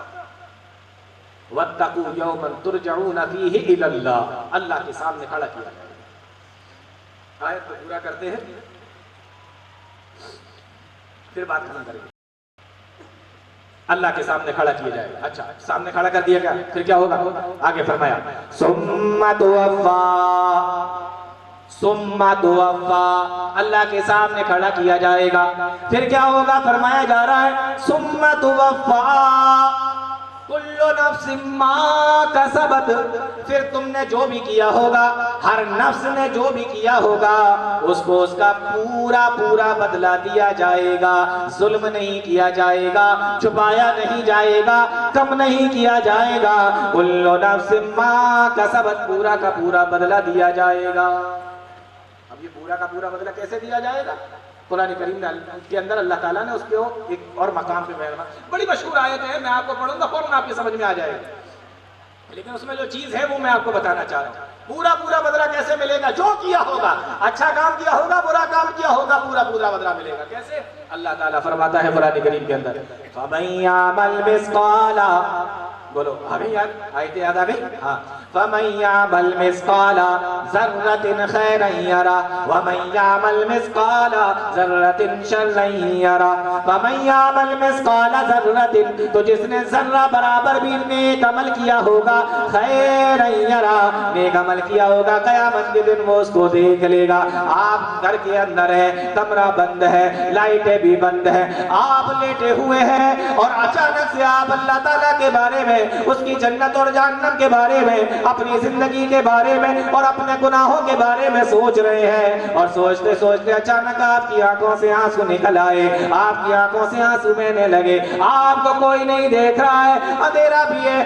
واتقوا یوما ترجعون فیہ الی اللہ، اللہ کے سامنے کھڑا کیا جائے۔ آیت کو پورا کرتے ہیں پھر بات ختم کریں گے۔ اللہ کے سامنے کھڑا کیا جائے گا۔ اچھا، سامنے کھڑا کر دیا گیا، پھر کیا ہوگا؟ آگے فرمایا ثم توفا، اللہ کے سامنے کھڑا کیا جائے گا، پھر کیا ہوگا؟ فرمایا جا رہا ہے ثم توفا کل نفس ما کسبت، پھر تم نے جو بھی کیا ہوگا، ہر نفس نے جو بھی کیا ہوگا، اس کو اس کا پورا پورا بدلہ دیا جائے گا۔ ظلم نہیں کیا جائے گا، چھپایا نہیں جائے گا، کم نہیں کیا جائے گا۔ کل نفس ما کسبت، پورا کا پورا بدلہ دیا جائے گا۔ اب یہ پورا کا پورا بدلہ کیسے دیا جائے گا؟ قرآن کریم کے اندر اللہ تعالیٰ نے اس کو ایک اور مقام پہ بیان، بڑی مشہور آیت ہے، میں آپ کو پڑھوں گا فوراً آپ کی سمجھ میں آ جائے گا، لیکن اس میں جو چیز ہے وہ میں آپ کو بتانا چاہ رہا ہوں۔ پورا پورا بدلہ کیسے ملے گا؟ جو کیا ہوگا، اچھا کام کیا ہوگا، برا کام کیا ہوگا، پورا پورا بدلہ ملے گا۔ کیسے؟ اللہ تعالیٰ فرماتا ہے قرآن کریم کے اندر فَمَن يَعْمَلْ مِثْقَالَ، بولو آگے یاد، آیت یاد آ گئی؟ ہاں، فَمَن يَعْمَلْ مِثْقَالَ ذَرَّةٍ خَيْرًا يَرَهُ وَمَن يَعْمَلْ مِثْقَالَ ذَرَّةٍ شَرًّا يَرَهُ فَمَن يَعْمَلْ مِثْقَالَ ذَرَّةٍ، تو جس نے ذرہ برابر بھی نیک عمل کیا ہوگا، خَيْرًا يَرَهُ، نیک عمل کیا ہوگا، قیامت کے دن وہ اس کو دیکھ لے گا۔ آپ گھر کے اندر ہیں، کمرہ بند ہے، لائٹیں بھی بند ہیں، آپ لیٹے ہوئے ہیں، اور اچانک سے آپ اللہ تعالیٰ کے بارے میں، اس کی جنت اور جہنم کے بارے میں اپنی زندگی کے بارے میں اور اپنے گناہوں کے بارے میں سوچ رہے ہیں، اور سوچتے سوچتے اچانک آپ کی آنکھوں سے آنسو نکل آئے، آپ کی آنکھوں سے آنسو بہنے لگے، آپ کو کوئی نہیں دیکھ رہا ہے، اندھیرا بھی ہے،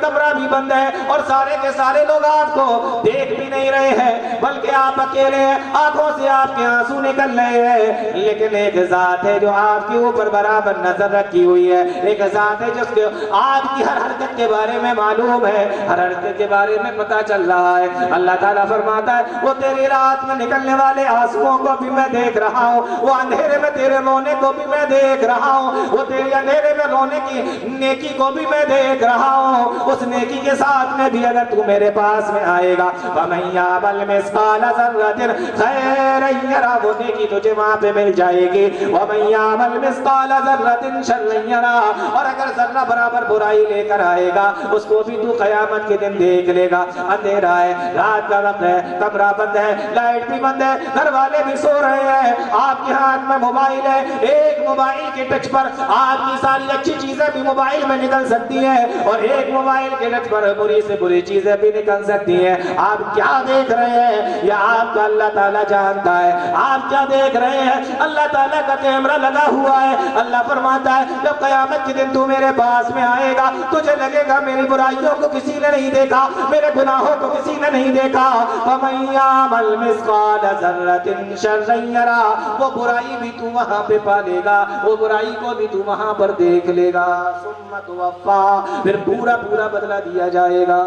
کمرہ بھی بند ہے، اور سارے کے سارے لوگ آپ کو دیکھ بھی نہیں رہے ہیں، بلکہ آپ اکیلے ہیں، آنکھوں سے آپ کے آنسو نکل رہے ہیں، لیکن ایک ذات ہے جو آپ کے اوپر برابر نظر رکھی ہوئی ہے، ایک ذات ہے جس کے آپ کی ہر حرکت کے بارے میں معلوم ہے، ہر حرکت کے بارے میں پتہ چل رہا ہے۔ اللہ تعالیٰ فرماتا ہے وہ تیری رات میں نکلنے والے آنسوؤں کو بھی میں دیکھ رہا ہوں، وہ اندھیرے میں تیرے رونے کو بھی میں دیکھ رہا ہوں، وہ تیری اندھیرے میں رونے کی نیکی کو بھی میں دیکھ رہا ہوں، اس نیکی کے ساتھ میں بھی اگر تو میرے پاس میں آئے گا وَمَن يَعْمَلْ مِثْقَالَ ذَرَّةٍ خَيْرًا يَرَهُ، وہ نیکی تجھے وہاں پہ مل جائے گی، وَمَن يَعْمَلْ مِثْقَالَ ذَرَّةٍ شَرًّا يَرَهُ، اور اگر ذرہ برابر برائی لے کر آئے گا اس کو بھی تو قیامت کے دن دیکھ لے گا۔ اندھیرا ہے، رات کا وقت ہے، کمرہ بند ہے، لائٹ بھی بند ہے، گھر والے بھی سو رہے ہیں، آپ کے ہاتھ میں موبائل ہے، ایک موبائل کے ٹچ پر آپ کی ساری اچھی چیزیں بھی موبائل میں نکل سکتی ہیں، اور ایک موبائل کے ٹچ پر بری سے بری چیزیں بھی نکل سکتی ہیں۔ آپ کیا دیکھ رہے ہیں یہ آپ کا اللہ تعالیٰ جانتا ہے، آپ کیا دیکھ رہے ہیں اللہ تعالیٰ کا کیمرہ لگا ہوا ہے۔ اللہ فرماتا ہے جب قیامت کے دن تو میرے پاس میں آئے گا تجھے لگے گا میری برائیوں کو کسی نے نہیں دیکھا، میرے گناہوں کو کسی نے نہیں دیکھا۔ وَمَن يَعْمَلْ مِثْقَالَ ذَرَّةٍ شَرًّا يَرَهُ، وہ برائی بھی تو وہاں پہ پالے گا، وہ برائی کو بھی تو وہاں پر دیکھ لے گا۔ ثُمَّ تُوَفَّىٰ، پھر پورا پورا بدلہ دیا جائے گا۔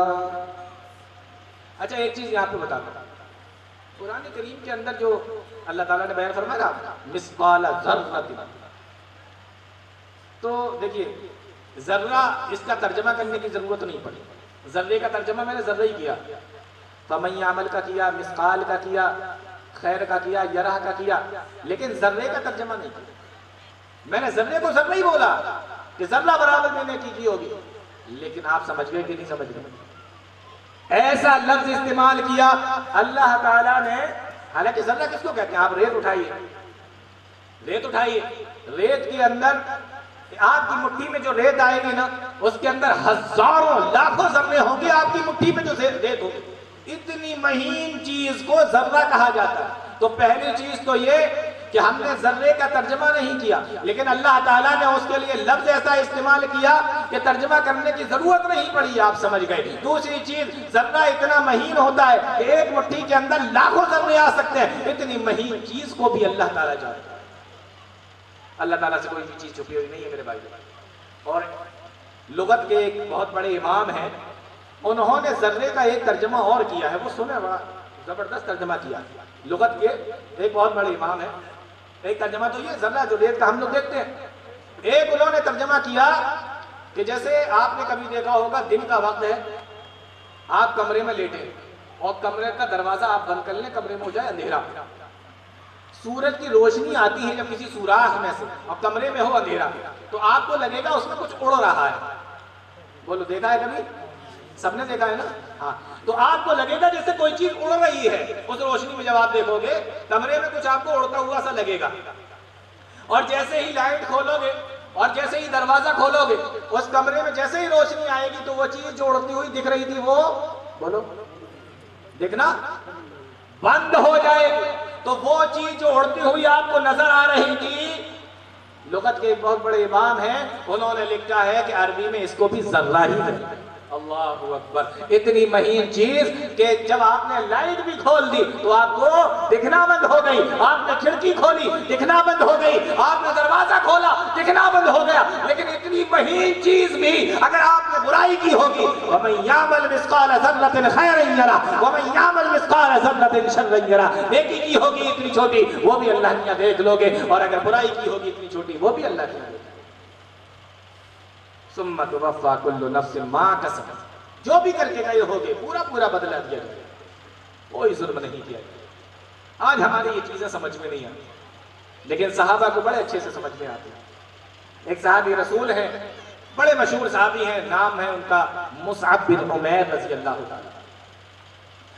اچھا ایک چیز یہاں پہ بتا دوں، قرآن کریم کے اندر جو اللہ تعالیٰ نے بیان فرمایا مثقال ذرۃ، تو دیکھیے ذرہ اس کا ترجمہ کرنے کی ضرورت نہیں پڑی، ذرے کا ترجمہ میں نے ذرہ ہی کیا، فمن عمل کا کیا، مثقال کا کیا، خیر کا کیا، یرہ کا کیا، لیکن ذرے کا ترجمہ نہیں کیا۔ میں نے ذرے کو ذرہ ہی بولا کہ ذرہ برابر میں نے کی ہوگی، لیکن آپ سمجھ گئے کہ نہیں سمجھ گئے؟ ایسا لفظ استعمال کیا اللہ تعالیٰ نے، حالانکہ ذرہ کس کو کہتے ہیں؟ آپ ریت اٹھائیے، ریت اٹھائیے، ریت کے اندر آپ کی مٹھی میں جو ریت آئے گی نا اس کے اندر ہزاروں لاکھوں ذرے ہوں گے، آپ کی مٹھی میں جو ریت ہوگی، اتنی مہین چیز کو ذرہ کہا جاتا ہے۔ تو پہلی چیز تو یہ کہ ہم نے ذرے کا ترجمہ نہیں کیا، لیکن اللہ تعالیٰ نے اس کے لیے لفظ ایسا استعمال کیا کہ ترجمہ کرنے کی ضرورت نہیں پڑی، آپ سمجھ گئے۔ دوسری چیز ذرہ اتنا مہین ہوتا ہے کہ ایک مٹھی کے اندر لاکھوں ذرے آ سکتے ہیں، اتنی مہین چیز کو بھی اللہ تعالیٰ جانتا ہے۔ اللہ تعالیٰ سے کوئی بھی چیز چھپی ہوئی نہیں ہے میرے بھائی۔ اور لغت کے ایک بہت بڑے امام ہیں، انہوں نے ذرے کا ایک ترجمہ اور کیا ہے، وہ سنے بڑا زبردست ترجمہ کیا۔ لغت کے ایک بہت بڑے امام ہیں، ایک ترجمہ تو یہ ذرہ جو ریت کا ہم لوگ دیکھتے ہیں، ایک انہوں نے ترجمہ کیا کہ جیسے آپ نے کبھی دیکھا ہوگا دن کا وقت ہے، آپ کمرے میں لیٹے اور کمرے کا دروازہ آپ بند کر لیں، کمرے میں ہو جائے اندھیرا، سورج کی روشنی آتی ہے جب کسی سوراخ میں سے اور کمرے میں ہو اندھیرا، تو آپ کو لگے گا اس میں کچھ اڑ رہا ہے۔ بولو دیکھا ہے کبھی؟ سب نے دیکھا ہے نا؟ ہاں، تو آپ کو لگے گا جیسے کوئی چیز اڑ رہی ہے اس روشنی میں، جب آپ دیکھو گے کمرے میں کچھ آپ کو اڑتا ہوا سا لگے گا، اور جیسے ہی لائٹ کھولو گے اور جیسے ہی دروازہ کھولو گے اس کمرے میں جیسے ہی روشنی آئے گی تو وہ چیز جو اڑتی ہوئی دکھ رہی تھی وہ بولو دیکھنا بند ہو جائے گی، تو وہ چیز جو اڑتی ہوئی آپ کو نظر آ رہی تھی، لغت کے ایک بہت بڑے امام ہیں، انہوں نے لکھا ہے کہ عربی میں اس کو بھی ذرہ ہی ہے۔ اللہ اکبر، اتنی مہین چیز کہ جب آپ نے لائٹ بھی کھول دی تو آپ کو دکھنا بند ہو گئی، آپ نے کھڑکی کھولی دکھنا بند ہو گئی، آپ نے دروازہ کھولا دکھنا بند ہو گیا، لیکن اتنی مہین چیز بھی اگر آپ نے برائی کی ہوگی، وَمَن يَعْمَلْ مِثْقَالَ ذَرَّةٍ خَيْرًا يَرَهُ وَمَن يَعْمَلْ مِثْقَالَ ذَرَّةٍ شَرًّا يَرَهُ، نیکی کی ہوگی اتنی چھوٹی وہ بھی اللہ نے دیکھ لو گے، اور اگر برائی کی ہوگی اتنی چھوٹی وہ بھی اللہ نے دیکھ لو گے۔ ثم توفى كل نفس ما كسبت، جو بھی کر کے گئے ہوگے پورا پورا بدلہ دیا جائے، کوئی ظلم نہیں کیا جائے۔ آج ہماری یہ چیزیں سمجھ میں نہیں آتی، لیکن صحابہ کو بڑے اچھے سے سمجھ میں آتی ہیں۔ ایک صحابی رسول ہیں، بڑے مشہور صحابی ہیں، نام ہے ان کا مصعب بن عمیر رضی اللہ تعالیٰ،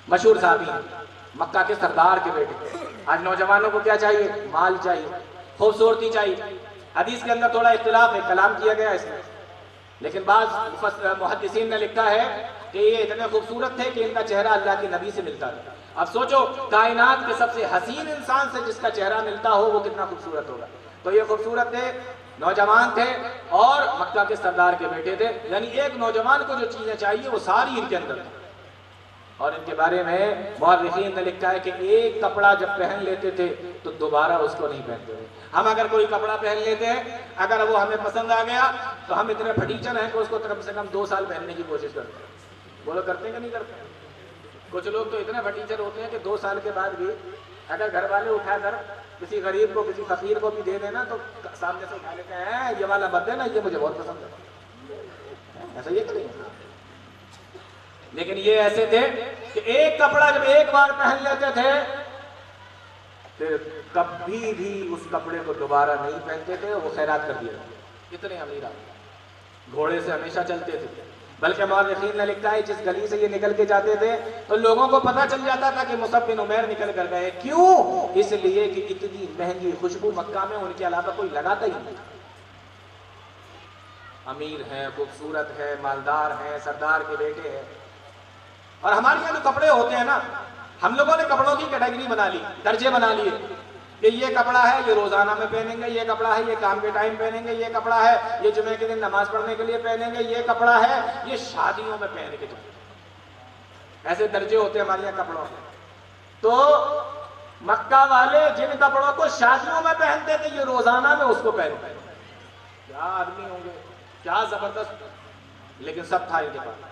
مشہور صحابی ہیں، مکہ کے سردار کے بیٹے۔ آج نوجوانوں کو کیا چاہیے؟ مال چاہیے، خوبصورتی چاہیے۔ حدیث کے اندر تھوڑا اختلاف ہے، کلام کیا گیا اس میں، لیکن بعض محدثین نے لکھا ہے کہ یہ اتنے خوبصورت تھے کہ ان کا چہرہ اللہ کے نبی سے ملتا تھا۔ اب سوچو کائنات کے سب سے حسین انسان سے جس کا چہرہ ملتا ہو وہ کتنا خوبصورت ہوگا۔ تو یہ خوبصورت تھے، نوجوان تھے اور مکہ کے سردار کے بیٹے تھے، یعنی ایک نوجوان کو جو چیزیں چاہیے وہ ساری ان کے اندر تھی۔ اور ان کے بارے میں مورخین نے لکھا ہے کہ ایک کپڑا جب پہن لیتے تھے تو دوبارہ اس کو نہیں پہنتے تھے۔ ہم اگر کوئی کپڑا پہن لیتے ہیں، اگر وہ ہمیں پسند آ گیا تو ہم اتنے پھٹیچر ہیں کہ اس کو کم سے کم 2 سال پہننے کی کوشش کرتے ہیں۔ بولو کرتے ہیں کہ نہیں کرتے ہیں؟ کچھ لوگ تو اتنے پھٹیچر ہوتے ہیں کہ 2 سال کے بعد بھی اگر گھر والے اٹھا کر کسی غریب کو کسی فقیر کو بھی دے دینا تو سامنے سے اٹھا لیتے ہیں، یہ والا مت دینا، یہ مجھے بہت پسند ہے۔ ایسا یہ کریں گے؟ لیکن یہ ایسے تھے کہ ایک کپڑا جب ایک بار پہن لیتے تھے پھر کبھی بھی اس کپڑے کو دوبارہ نہیں پہنتے تھے، وہ خیرات کر دیا۔ اتنے امیر آدمی، گھوڑے سے ہمیشہ چلتے تھے، بلکہ مورخین نے لکھا ہے جس گلی سے یہ نکل کے جاتے تھے تو لوگوں کو پتہ چل جاتا تھا کہ مصعب بن عمیر نکل کر گئے۔ کیوں؟ اس لیے کہ اتنی مہنگی خوشبو مکہ میں ان کے علاوہ کوئی لگاتا ہی نہیں۔ امیر ہیں، خوبصورت ہیں، مالدار ہیں، سردار کے بیٹے ہیں۔ اور ہمارے یہاں جو کپڑے ہوتے ہیں نا، ہم لوگوں نے کپڑوں کی کیٹیگری بنا لی، درجے بنا لیے کہ یہ کپڑا ہے یہ روزانہ میں پہنیں گے، یہ کپڑا ہے یہ کام کے ٹائم پہنیں گے، یہ کپڑا ہے یہ جمعے کے دن نماز پڑھنے کے لیے پہنیں گے، یہ کپڑا ہے یہ شادیوں میں پہننے کے لیے۔ ایسے درجے ہوتے ہیں ہمارے یہاں کپڑوں میں۔ تو مکہ والے جن کپڑوں کو شادیوں میں پہنتے تھے یہ روزانہ میں اس کو پہنتے ہیں۔ کیا آدمی ہوں گے، کیا زبردست، لیکن سب تھا ان کے پاس۔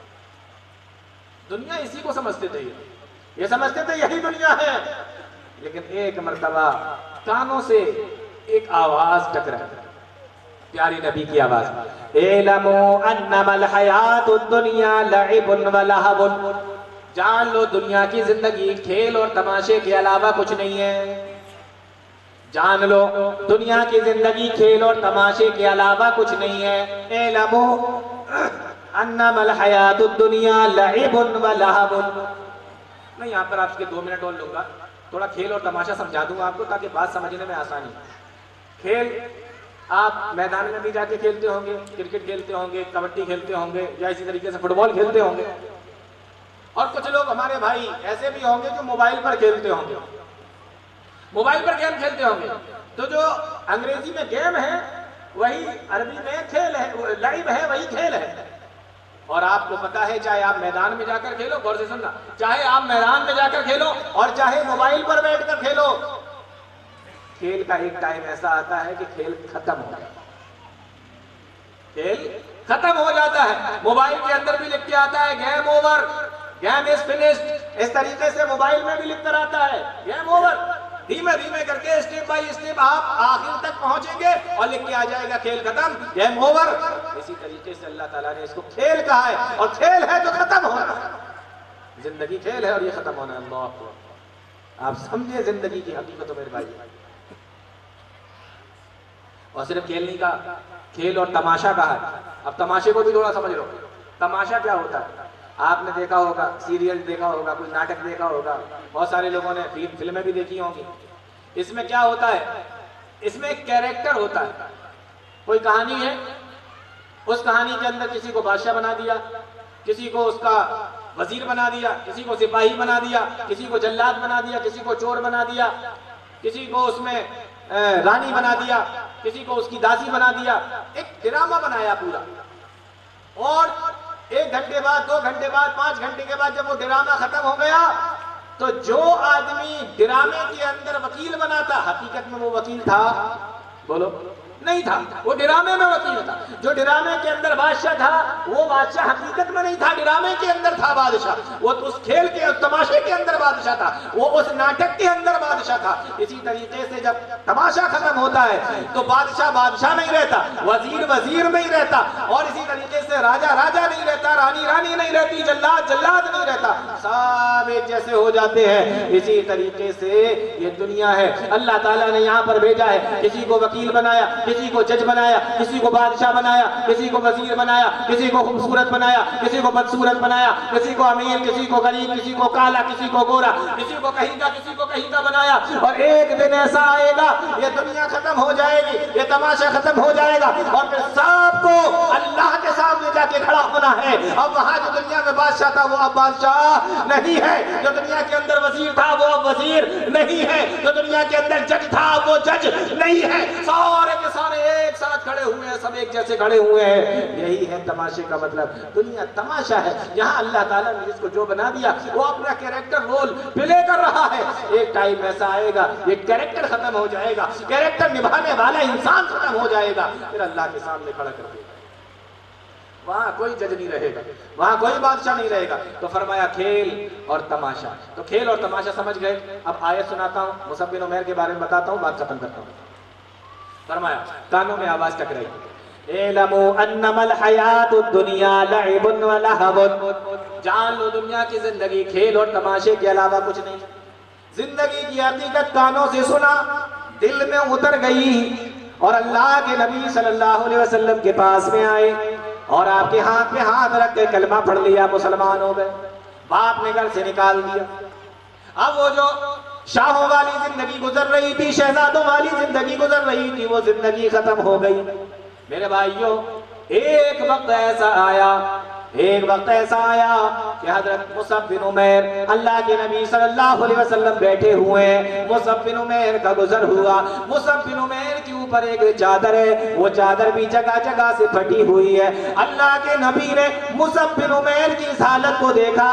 دنیا اسی کو سمجھتے تھے، یہ سمجھتے تھے یہی دنیا ہے۔ لیکن ایک مرتبہ کانوں سے ایک آواز ٹکرائی، پیاری نبی کی آواز، اعلموا انما الحیات الدنیا لعب و لہو، جان لو دنیا کی زندگی کھیل اور تماشے کے علاوہ کچھ نہیں ہے۔ جان لو دنیا کی زندگی کھیل اور تماشے کے علاوہ کچھ نہیں ہے۔ اعلموا انما الحیات الدنیا لعب و لہو۔ میں یہاں پر آپ کے 2 منٹ اور لوں گا، تھوڑا کھیل اور تماشا سمجھا دوں آپ کو تاکہ بات سمجھنے میں آسانی۔ کھیل آپ میدان میں بھی جا کے کھیلتے ہوں گے، کرکٹ کھیلتے ہوں گے، کبڈی کھیلتے ہوں گے، یا اسی طریقے سے فٹ بال کھیلتے ہوں گے۔ اور کچھ لوگ ہمارے بھائی ایسے بھی ہوں گے جو موبائل پر کھیلتے ہوں گے، موبائل پر گیم کھیلتے ہوں گے۔ تو جو انگریزی میں گیم ہے وہی عربی میں کھیل ہے، لعب ہے وہی کھیل ہے۔ اور آپ کو پتا ہے چاہے آپ میدان میں جا کر کھیلو، غور سے سننا، چاہے آپ میدان میں جا کر کھیلو اور چاہے موبائل پر بیٹھ کر کھیلو، کھیل کا ایک ٹائم ایسا آتا ہے کہ کھیل ختم ہو جاتا ہے۔ کھیل ختم ہو جاتا ہے۔ موبائل کے اندر بھی لکھ کے آتا ہے game over, game is finished, اس طریقے سے موبائل میں بھی لکھ کر آتا ہے گیم اوور۔ دھیمے دھیمے کر کے اسٹیپ بائی اسٹیپ آپ آخر تک پہنچیں گے اور لکھ کے آ جائے گا کھیل ختم، گیم اوور۔ اسی طریقے سے اللہ تعالیٰ نے اس کو کھیل کہا ہے، اور کھیل ہے تو ختم ہونا ہے۔ زندگی کھیل ہے اور یہ ختم ہونا ہے۔ اللہ اکبر، آپ سمجھے زندگی کی حقیقت میرے بھائی۔ اور صرف کھیل نہیں کہا، کھیل اور تماشا کہا ہے۔ اب تماشے کو بھی تھوڑا سمجھ لو، تماشا کیا ہوتا ہے؟ آپ نے دیکھا ہوگا، سیریل دیکھا ہوگا، کوئی ناٹک دیکھا ہوگا، بہت سارے لوگوں نے فلمیں بھی دیکھی ہوں گی۔ اس میں کیا ہوتا ہے؟ اس میں ایک کیریکٹر ہوتا ہے، کوئی کہانی ہے، اس کہانی کے اندر کسی کو بادشاہ بنا دیا، کسی کو اس کا وزیر بنا دیا، کسی کو سپاہی بنا دیا، کسی کو جلاد بنا دیا، کسی کو چور بنا دیا، کسی کو اس میں رانی بنا دیا، کسی کو اس کی داسی بنا دیا، ایک ڈرامہ بنایا پورا۔ اور 1 گھنٹے بعد، 2 گھنٹے بعد، 5 گھنٹے کے بعد جب وہ ڈرامہ ختم ہو گیا تو جو آدمی ڈرامے کے اندر وکیل بنا تھا، حقیقت میں وہ وکیل تھا؟ بولو، نہیں تھا، وہ ڈرامے میں وکیل تھا۔ جو ڈرامے کے اندر بادشاہ تھا وہ بادشاہ حقیقت میں نہیں تھا، ڈرامے کے اندر تھا بادشاہ۔ وہ اس کھیل کے تماشے کے اندر بادشاہ تھا، وہ اس ناٹک کے اندر بادشاہ تھا۔ اسی طریقے سے جب تماشا ختم ہوتا ہے تو بادشاہ بادشاہ نہیں رہتا، وزیر وزیر نہیں رہتا، اور اسی طریقے سے راجہ راجہ نہیں رہتا، رانی رانی نہیں رہتی، جلاد جلاد نہیں رہتا، سب ایک جیسے ہو جاتے ہیں۔ اسی طریقے سے یہ دنیا ہے، اللہ تعالیٰ نے یہاں پر بھیجا ہے، کسی کو وکیل بنایا، کسی کو جج بنایا، کسی کو بادشاہ بنایا، کسی کو وزیر بنایا، کسی کو خوبصورت بنایا، کسی کو بدصورت بنایا، کسی کو امیر، کسی کو غریب، کسی کو کالا، کسی کو گورا، کسی کو کہیں کا، کسی کو کہیں کا بنایا۔ اور ایک دن ایسا آئے گا یہ دنیا ختم ہو جائے گی، یہ تماشا ختم ہو جائے گا، اور پھر سب کو اللہ کے سامنے جا کے کھڑا ہونا ہوتا ہے. اب وہاں جو دنیا میں بادشاہ تھا وہ اب بادشاہ نہیں ہے, جو دنیا کے اندر وزیر تھا وہ اب وزیر نہیں ہے, جو دنیا کے اندر جج تھا وہ جج نہیں ہے. سارے کے سارے ایک ساتھ کھڑے ہوئے ہیں, سب ایک جیسے کھڑے ہوئے ہیں. یہی ہے تماشے کا مطلب. دنیا تماشا ہے. یہاں اللہ تعالیٰ نے جس کو جو بنا دیا وہ اپنا کیریکٹر رول پلے کر رہا ہے. ایک ٹائم ایسا آئے گا یہ کیریکٹر ختم ہو جائے گا, کیریکٹر نبھانے والا انسان ختم ہو جائے گا, پھر اللہ کے سامنے کھڑا کر دے گا. وہاں کوئی جج نہیں رہے گا, وہاں کوئی بادشاہ نہیں رہے گا. تو فرمایا کھیل اور تماشا. تو کھیل اور تماشا سمجھ گئے. اب آیت سناتا ہوں, مصعب بن عمیر کے بارے میں بتاتا ہوں, بات ختم کرتا ہوں. فرمایا کانوں میں آواز ٹکرائی, اعلموا انما الحیات الدنیا لعب و لہو. جان لو دنیا کی زندگی کھیل اور تماشے کے علاوہ کچھ نہیں. زندگی کی حقیقت کانوں سے سنا, دل میں اتر گئی, اور اللہ کے نبی صلی اللہ علیہ وسلم کے پاس میں آئے اور آپ کے ہاتھ میں ہاتھ رکھ کے کلمہ پڑھ لیا, مسلمان ہو گئے. باپ نے گھر سے نکال دیا. اب وہ جو شاہوں والی زندگی گزر رہی تھی, شہزادوں والی زندگی گزر رہی تھی, وہ زندگی ختم ہو گئی. میرے بھائیوں, ایک وقت ایسا آیا کہ حضرت مصعب بن عمیر, اللہ کے نبی صلی اللہ علیہ وسلم بیٹھے ہوئے ہیں, مصعب بن عمیر کا گزر ہوا. مصعب بن عمیر کے اوپر ایک چادر ہے, وہ چادر بھی جگہ جگہ سے پھٹی ہوئی ہے. اللہ کے نبی نے مصعب بن عمیر کی اس حالت کو دیکھا,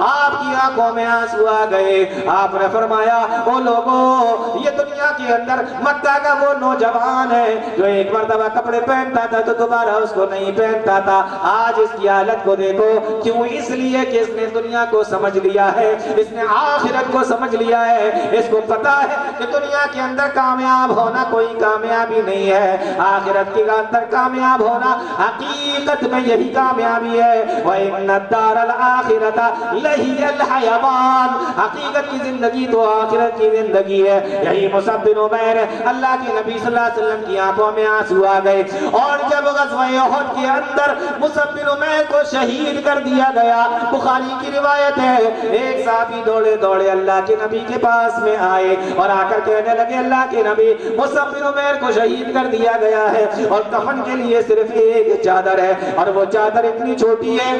آپ کی آنکھوں میں آنسو آ گئے. آپ نے فرمایا, او لوگوں, یہ دنیا کے اندر مکہ کا وہ نوجوان ہے جو ایک مرتبہ کپڑے پہنتا تھا تو دوبارہ اس کو نہیں پہنتا تھا. آج اس کی حالت کو دیکھو. کیوں؟ اس لیے کہ اس نے دنیا کو سمجھ لیا ہے, اس نے آخرت کو سمجھ لیا ہے. اس کو پتا ہے کہ دنیا کے اندر کامیاب ہونا کوئی کامیابی نہیں ہے, آخرت کے اندر کامیاب ہونا حقیقت میں یہی کامیابی ہے. وَإِنَّ الدَّارَ الْآخِرَةَ لَهِيَ الْحَيَوَانُ. حقیقت کی زندگی تو آخرت کی زندگی ہے. یہی مصعب بن عمیر, اللہ کے نبی صلی اللہ علیہ وسلم کی آنکھوں میں آنسو آ گئے. اور جب غزوہ احد کے اندر مصعب بن عمیر کو شہید کر دیا گیا, بخاری کی روایت ہے, ایک صحابی دوڑے دوڑے اللہ کے نبی کے پاس میں آئے اور آ کر کہنے لگے, اللہ کے نبی, مصعب بن عمیر کو شہید کر دیا گیا ہے اور کفن کے لیے صرف ایک چادر ہے, اور وہ چادر اتنی چھوٹی ہے,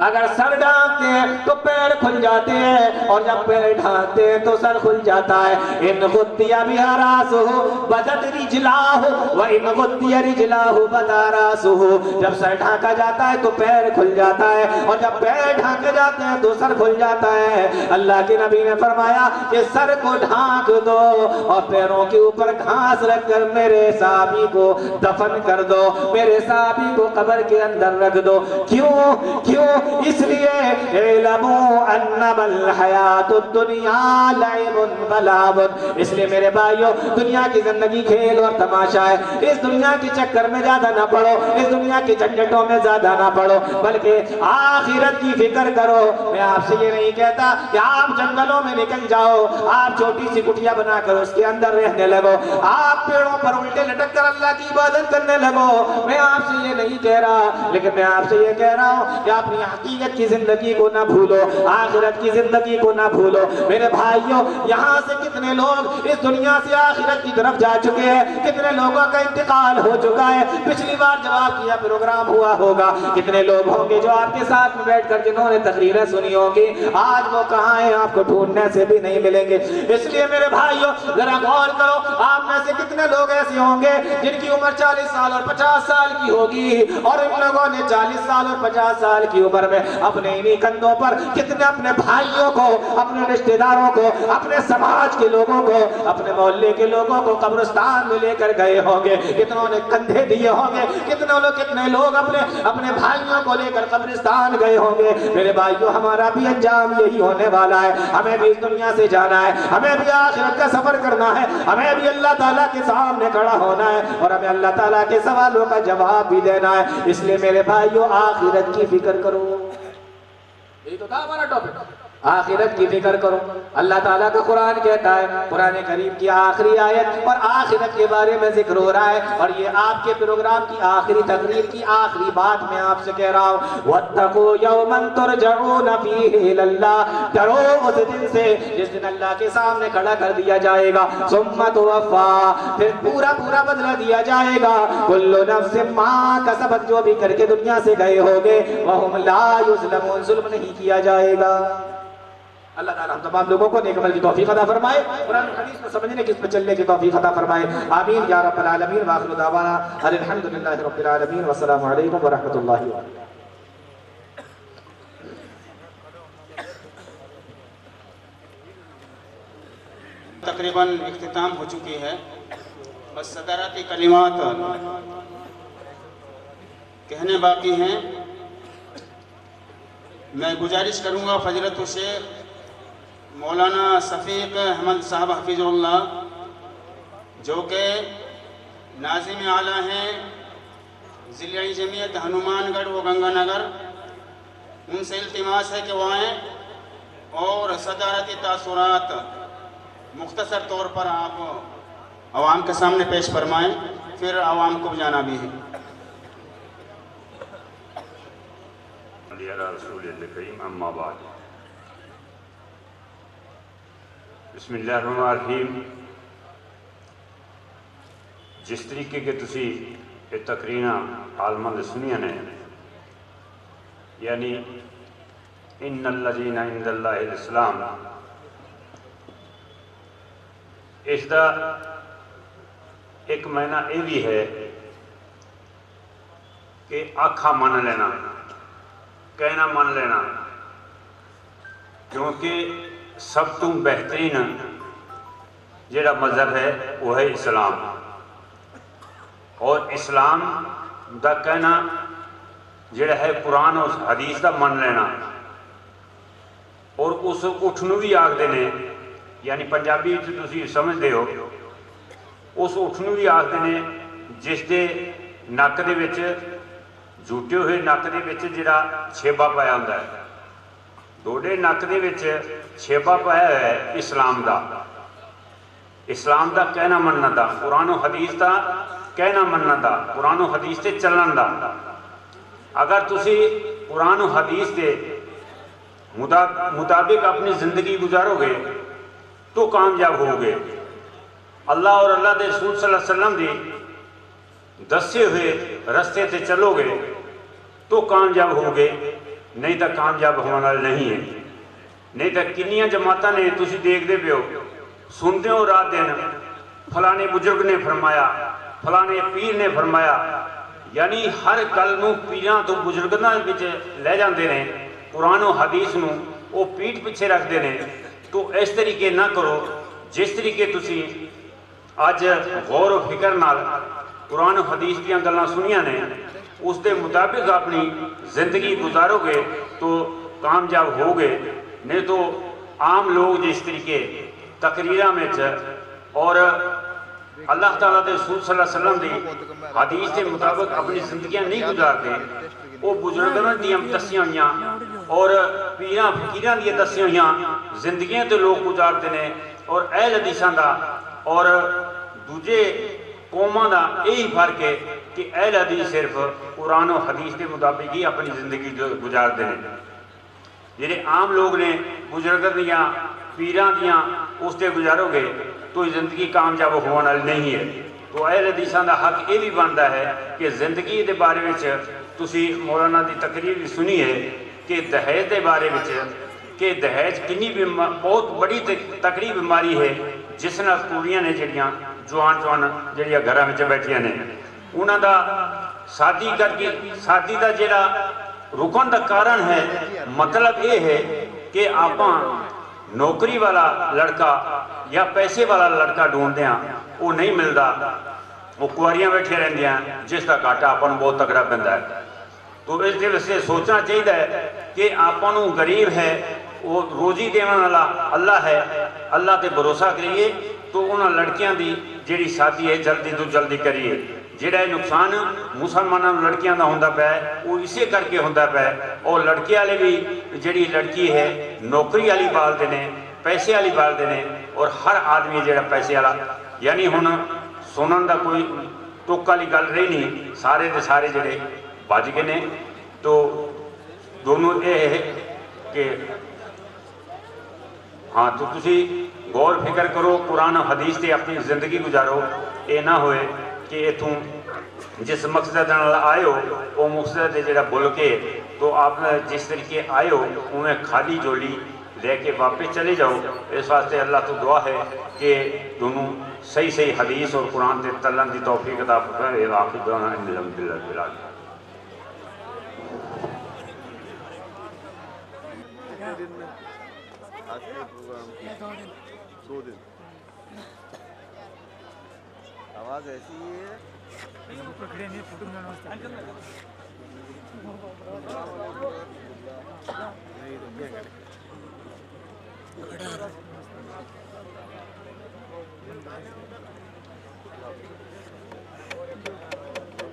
اگر سر ڈھانکتے ہیں تو پیر کھل جاتے ہیں, اور جب پیر ڈھانکتے ہیں تو سر کھل جاتا ہے. ان غطی بها راسه بدت رجلاه وان غطی رجلاه بدا راسه. جب سر ڈھانکا جاتا ہے تو پیر کھل جاتا ہے, اور جب پیر ڈھانکے جاتے ہیں تو سر کھل جاتا ہے. اللہ کے نبی نے فرمایا کہ سر کو ڈھانک دو اور پیروں کے اوپر گھاس رکھ کر میرے صحابی کو دفن کر دو, میرے صحابی کو قبر کے اندر رکھ دو. کیوں؟ اس لیے اعلموا انما الحیات الدنیا لعب و لہو. اس لیے میرے بھائیوں, دنیا کی زندگی کھیل اور تماشا ہے. اس دنیا کے چکر میں زیادہ نہ پڑو, اس دنیا کے جھنجھٹوں میں زیادہ نہ پڑو, بلکہ آخرت کی فکر کرو. میں آپ سے یہ نہیں کہتا کہ آپ جنگلوں میں نکل جاؤ, آپ چھوٹی سی کٹیا بنا کر اس کے اندر رہنے لگو, آپ پیڑوں پر الٹے لٹک کر اللہ کی عبادت کرنے لگو. میں آپ سے یہ نہیں کہہ رہا, لیکن میں آپ سے یہ کہہ رہا ہوں کہ اپنی حقیقت کی زندگی کو نہ بھولو, آخرت کی زندگی کو نہ بھولو. میرے بھائیوں, یہاں سے کتنے لوگ اس دنیا سے آخرت کی طرف جا چکے ہیں, کتنے لوگوں کا انتقال ہو چکا ہے. پچھلی بار جب آپ کیا پروگرام ہوا ہوگا, کتنے لوگ ہوں گے جو آپ کے ساتھ میں بیٹھ کر جنہوں نے تقریریں سنی ہوں گی, آج وہ کہاں ہیں, آپ کو ڈھونڈنے سے بھی نہیں ملیں گے. اس لیے میرے بھائیوں, ذرا غور کرو, آپ میں سے کتنے لوگ ایسے ہوں گے جن کی عمر 40 سال اور 50 سال کی ہوگی, اور ان لوگوں نے 40 سال اور 50 سال کی عمر میں اپنے انہی کندھوں پر کتنے اپنے بھائیوں کو, اپنے رشتہ داروں کو, اپنے سماج کے لوگوں کو, اپنے محلے کے لوگوں کو قبرستان میں لے کر گئے ہوں گے. کتنوں نے کندھے دیے ہوں گے, کتنے لوگ اپنے بھائیوں کو لے کر قبرستان گئے ہوں گے. میرے بھائیوں, ہمارا بھی انجام یہی ہونے والا ہے. ہمیں بھی اس دنیا سے جانا ہے, ہمیں بھی آخرت کا سفر کرنا ہے, ہمیں بھی اللہ تعالیٰ کے سامنے کھڑا ہونا ہے, اور ہمیں اللہ تعالیٰ کے سوالوں کا جواب بھی دینا ہے. اس لیے میرے بھائیوں, آخرت کی فکر کرو. یہی تو تھا ہمارا ٹاپک. آخرت کی فکر کرو. اللہ تعالیٰ کا قرآن کہتا ہے, قرآن کریم کی آخری آیت اور آخرت کے بارے میں ذکر ہو رہا ہے, اور یہ آپ کے پروگرام کی آخری تقریر کی آخری بات میں آپ سے کہہ رہا ہوں, وَاتَّقُوا يَوْمًا تُرْجَعُونَ فِيهِ إِلَى اللَّهِ, ڈرو اس دن سے جس دن اللہ کے سامنے کھڑا کر دیا جائے گا, ثُمَّ تُوَفَّىٰ, پھر پورا بدلہ دیا جائے گا, كُلُّ نَفْسٍ مَّا كَسَبَتْ, جو بھی کر کے دنیا سے گئے ہوگے, وَهُمْ لَا يُظْلَمُونَ, ظلم نہیں کیا جائے گا. اللہ تعالیٰ ہم تمام لوگوں کو نیک عمل کی توفیق عطا فرمائے, قرآن حدیث کو سمجھنے کی, اس پر چلنے کی توفیق عطا فرمائے. آمین یا رب العالمین. وآخر دعوانا الحمدللہ رب العالمین, والسلام علیکم ورحمۃ اللہ وبرکاتہ. تقریباً اختتام ہو چکی ہے, بس صدارتی کلمات کہنے باقی ہیں. میں گزارش کروں گا فضیلت الشیخ مولانا شفیق احمد صاحب حفیظ اللہ, جو کہ ناظم اعلیٰ ہیں ضلع جمعیت ہنومان گڑھ و گنگا نگر, ان سے التماس ہے کہ وہ آئیں اور صدارتی تاثرات مختصر طور پر آپ عوام کے سامنے پیش فرمائیں, پھر عوام کو جانا بھی ہے. رسول کریم اما بعد. بسم اللہ الرحمن الرحیم. جس طریقے کے تسی یہ تقریریں عالماں دے سنیاں نے, یعنی ان الذین عند اللہ الاسلام, اس دا ایک معنی یہ بھی ہے کہ آکھا مان لینا, کہنا مان لینا, کیونکہ سب تو بہترین جڑا مذہب ہے وہ ہے اسلام, اور اسلام دا کہنا جڑا ہے قرآن اور حدیث دا مان لینا, اور اس اٹھنو بھی آکھدے نے, یعنی پنجابی تسی سمجھدے ہو, اس اٹھنو بھی آکھدے نے جس دے نک دے وچ جھوٹے ہوئے نک دے وچ جڑا چھیبا پایا ہوندا ہے, ڈوڈے نک دے وچ چھیبا پایا ہے اسلام دا, اسلام دا کہنا مننا دا, قرآن و حدیث دا کہنا مننا دا, قرآن و حدیث تے چلن دا. اگر تسی قرآن و حدیث دے مطابق اپنی زندگی گزارو گے تو کامیاب ہو گے, اللہ اور اللہ دے رسول صلی اللہ علیہ وسلم دی دسے ہوئے رستے تے چلو گے تو کامیاب ہو گے, نہیں تو کامیاب ہونا نہیں ہے. نہیں تو کنیاں جماعتاں نے تسی دیکھ دے پہ ہو, سنتے ہو رات دن فلانے بزرگ نے فرمایا, فلانے پیر نے فرمایا, یعنی ہر گل نو پیراں تو بزرگاں وچ لے جاندے نے, قرآن و حدیث نو وہ پیٹھ پیچھے رکھتے ہیں. تو اس طریقے نہ کرو جس طریقے تسی اج غور و فکر نال قرآن و حدیث دیاں گلاں سنیاں نے, اس دے مطابق اپنی زندگی گزارو گے تو کامیاب ہو گے. نہیں تو عام لوگ جس طریقے تقریراں میں اور اللہ تعالیٰ دے رسول صلی اللہ علیہ وسلم دی حدیث کے مطابق اپنی زندگیاں نہیں گزارتے, وہ بزرگاں دیاں دسیاں ہوئیاں اور پیراں فقیراں دیاں دسیاں ہوئیاں زندگیاں تے لوگ گزارتے ہیں, اور اہل حدیثاں دا اور دوجے قوماں دا یہی فرق ہے کہ اہل حدیث صرف قرآن و حدیث کے مطابق ہی اپنی زندگی گزارتے ہیں. جڑے عام لوگ نے بزرگاں دیاں پیراں دیاں اس تے گزارو گے تو زندگی کامیاب ہونے والی نہیں ہے. تو اہل حدیثاں دا حق یہ بھی بنتا ہے کہ زندگی دے بارے میں تسی مولانا دی تقریر بھی سنی ہے کہ دہیج دے بارے میں کہ دہیج کنی بہت بڑی تکڑی بیماری ہے جس نال کڑیاں نے جڑیاں جوان جڑیاں گھراں وچ بیٹھیاں نے, انہاں دا شادی کر کے شادی دا جڑا رکن دا کارن ہے, مطلب یہ ہے کہ آپاں نوکری والا لڑکا یا پیسے والا لڑکا ڈھونڈتے ہیں, وہ نہیں ملتا, وہ کنواریاں بیٹھے رہندے ہیں جس کا گھاٹا آپاں بہت تکڑا پیندا ہے. تو اس دے سے سوچنا چاہیے کہ آپاں غریب ہے وہ روزی دینے والا اللہ ہے, اللہ تے بھروسہ کریے تو انہاں لڑکیاں دی جیڑی شادی ہے جلدی تو جلدی کریے. ਜਿਹੜਾ ਇਹ ਨੁਕਸਾਨ ਮੁਸਲਮਾਨਾਂ ਨੂੰ ਲੜਕੀਆਂ ਦਾ ਹੁੰਦਾ ਪਿਆ ਹੈ, ਉਹ ਇਸੇ ਕਰਕੇ ਹੁੰਦਾ ਪਿਆ ਹੈ। ਉਹ ਲੜਕੇ ਵਾਲੇ ਵੀ ਜਿਹੜੀ ਲੜਕੀ ਹੈ ਨੌਕਰੀ ਵਾਲੀ ਬਾਲਦੇ ਨੇ, ਪੈਸੇ ਵਾਲੀ ਬਾਲਦੇ ਨੇ, ਔਰ ਹਰ ਆਦਮੀ ਜਿਹੜਾ ਪੈਸੇ ਵਾਲਾ, ਯਾਨੀ ਹੁਣ ਸੁਣਨ ਦਾ ਕੋਈ ਟੋਕ ਵਾਲੀ ਗੱਲ ਰਹੀ ਨਹੀਂ, ਸਾਰੇ ਦੇ ਸਾਰੇ ਜਿਹੜੇ ਭੱਜ ਗਏ ਨੇ। تو دونوں یہ ہے کہ ہاں تو تسی غور فکر کرو، قرآن و حدیث تے اپنی زندگی گزارو، یہ نہ ہوئے کہ اتوں جس مقصد نال آئے ہو وہ مقصد جڑا بھول کے تو آپ جس طریقے آئے ہو انہیں خالی جولی لے کے واپس چلے جاؤ۔ اس واسطے اللہ تو دعا ہے کہ دونوں صحیح صحیح حدیث اور قرآن تے تلن دی توفیق عطا فرمائے۔ آخر دعوانا الحمد للہ رب العالمین۔ آج کے پروگرام 2 دن آواز ایسی ہے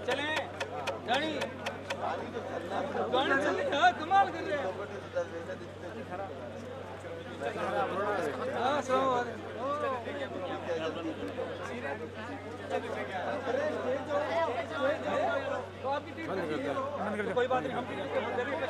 چلیں گاڑی کمال کر رہے ہیں۔ کوئی بات نہیں، ہم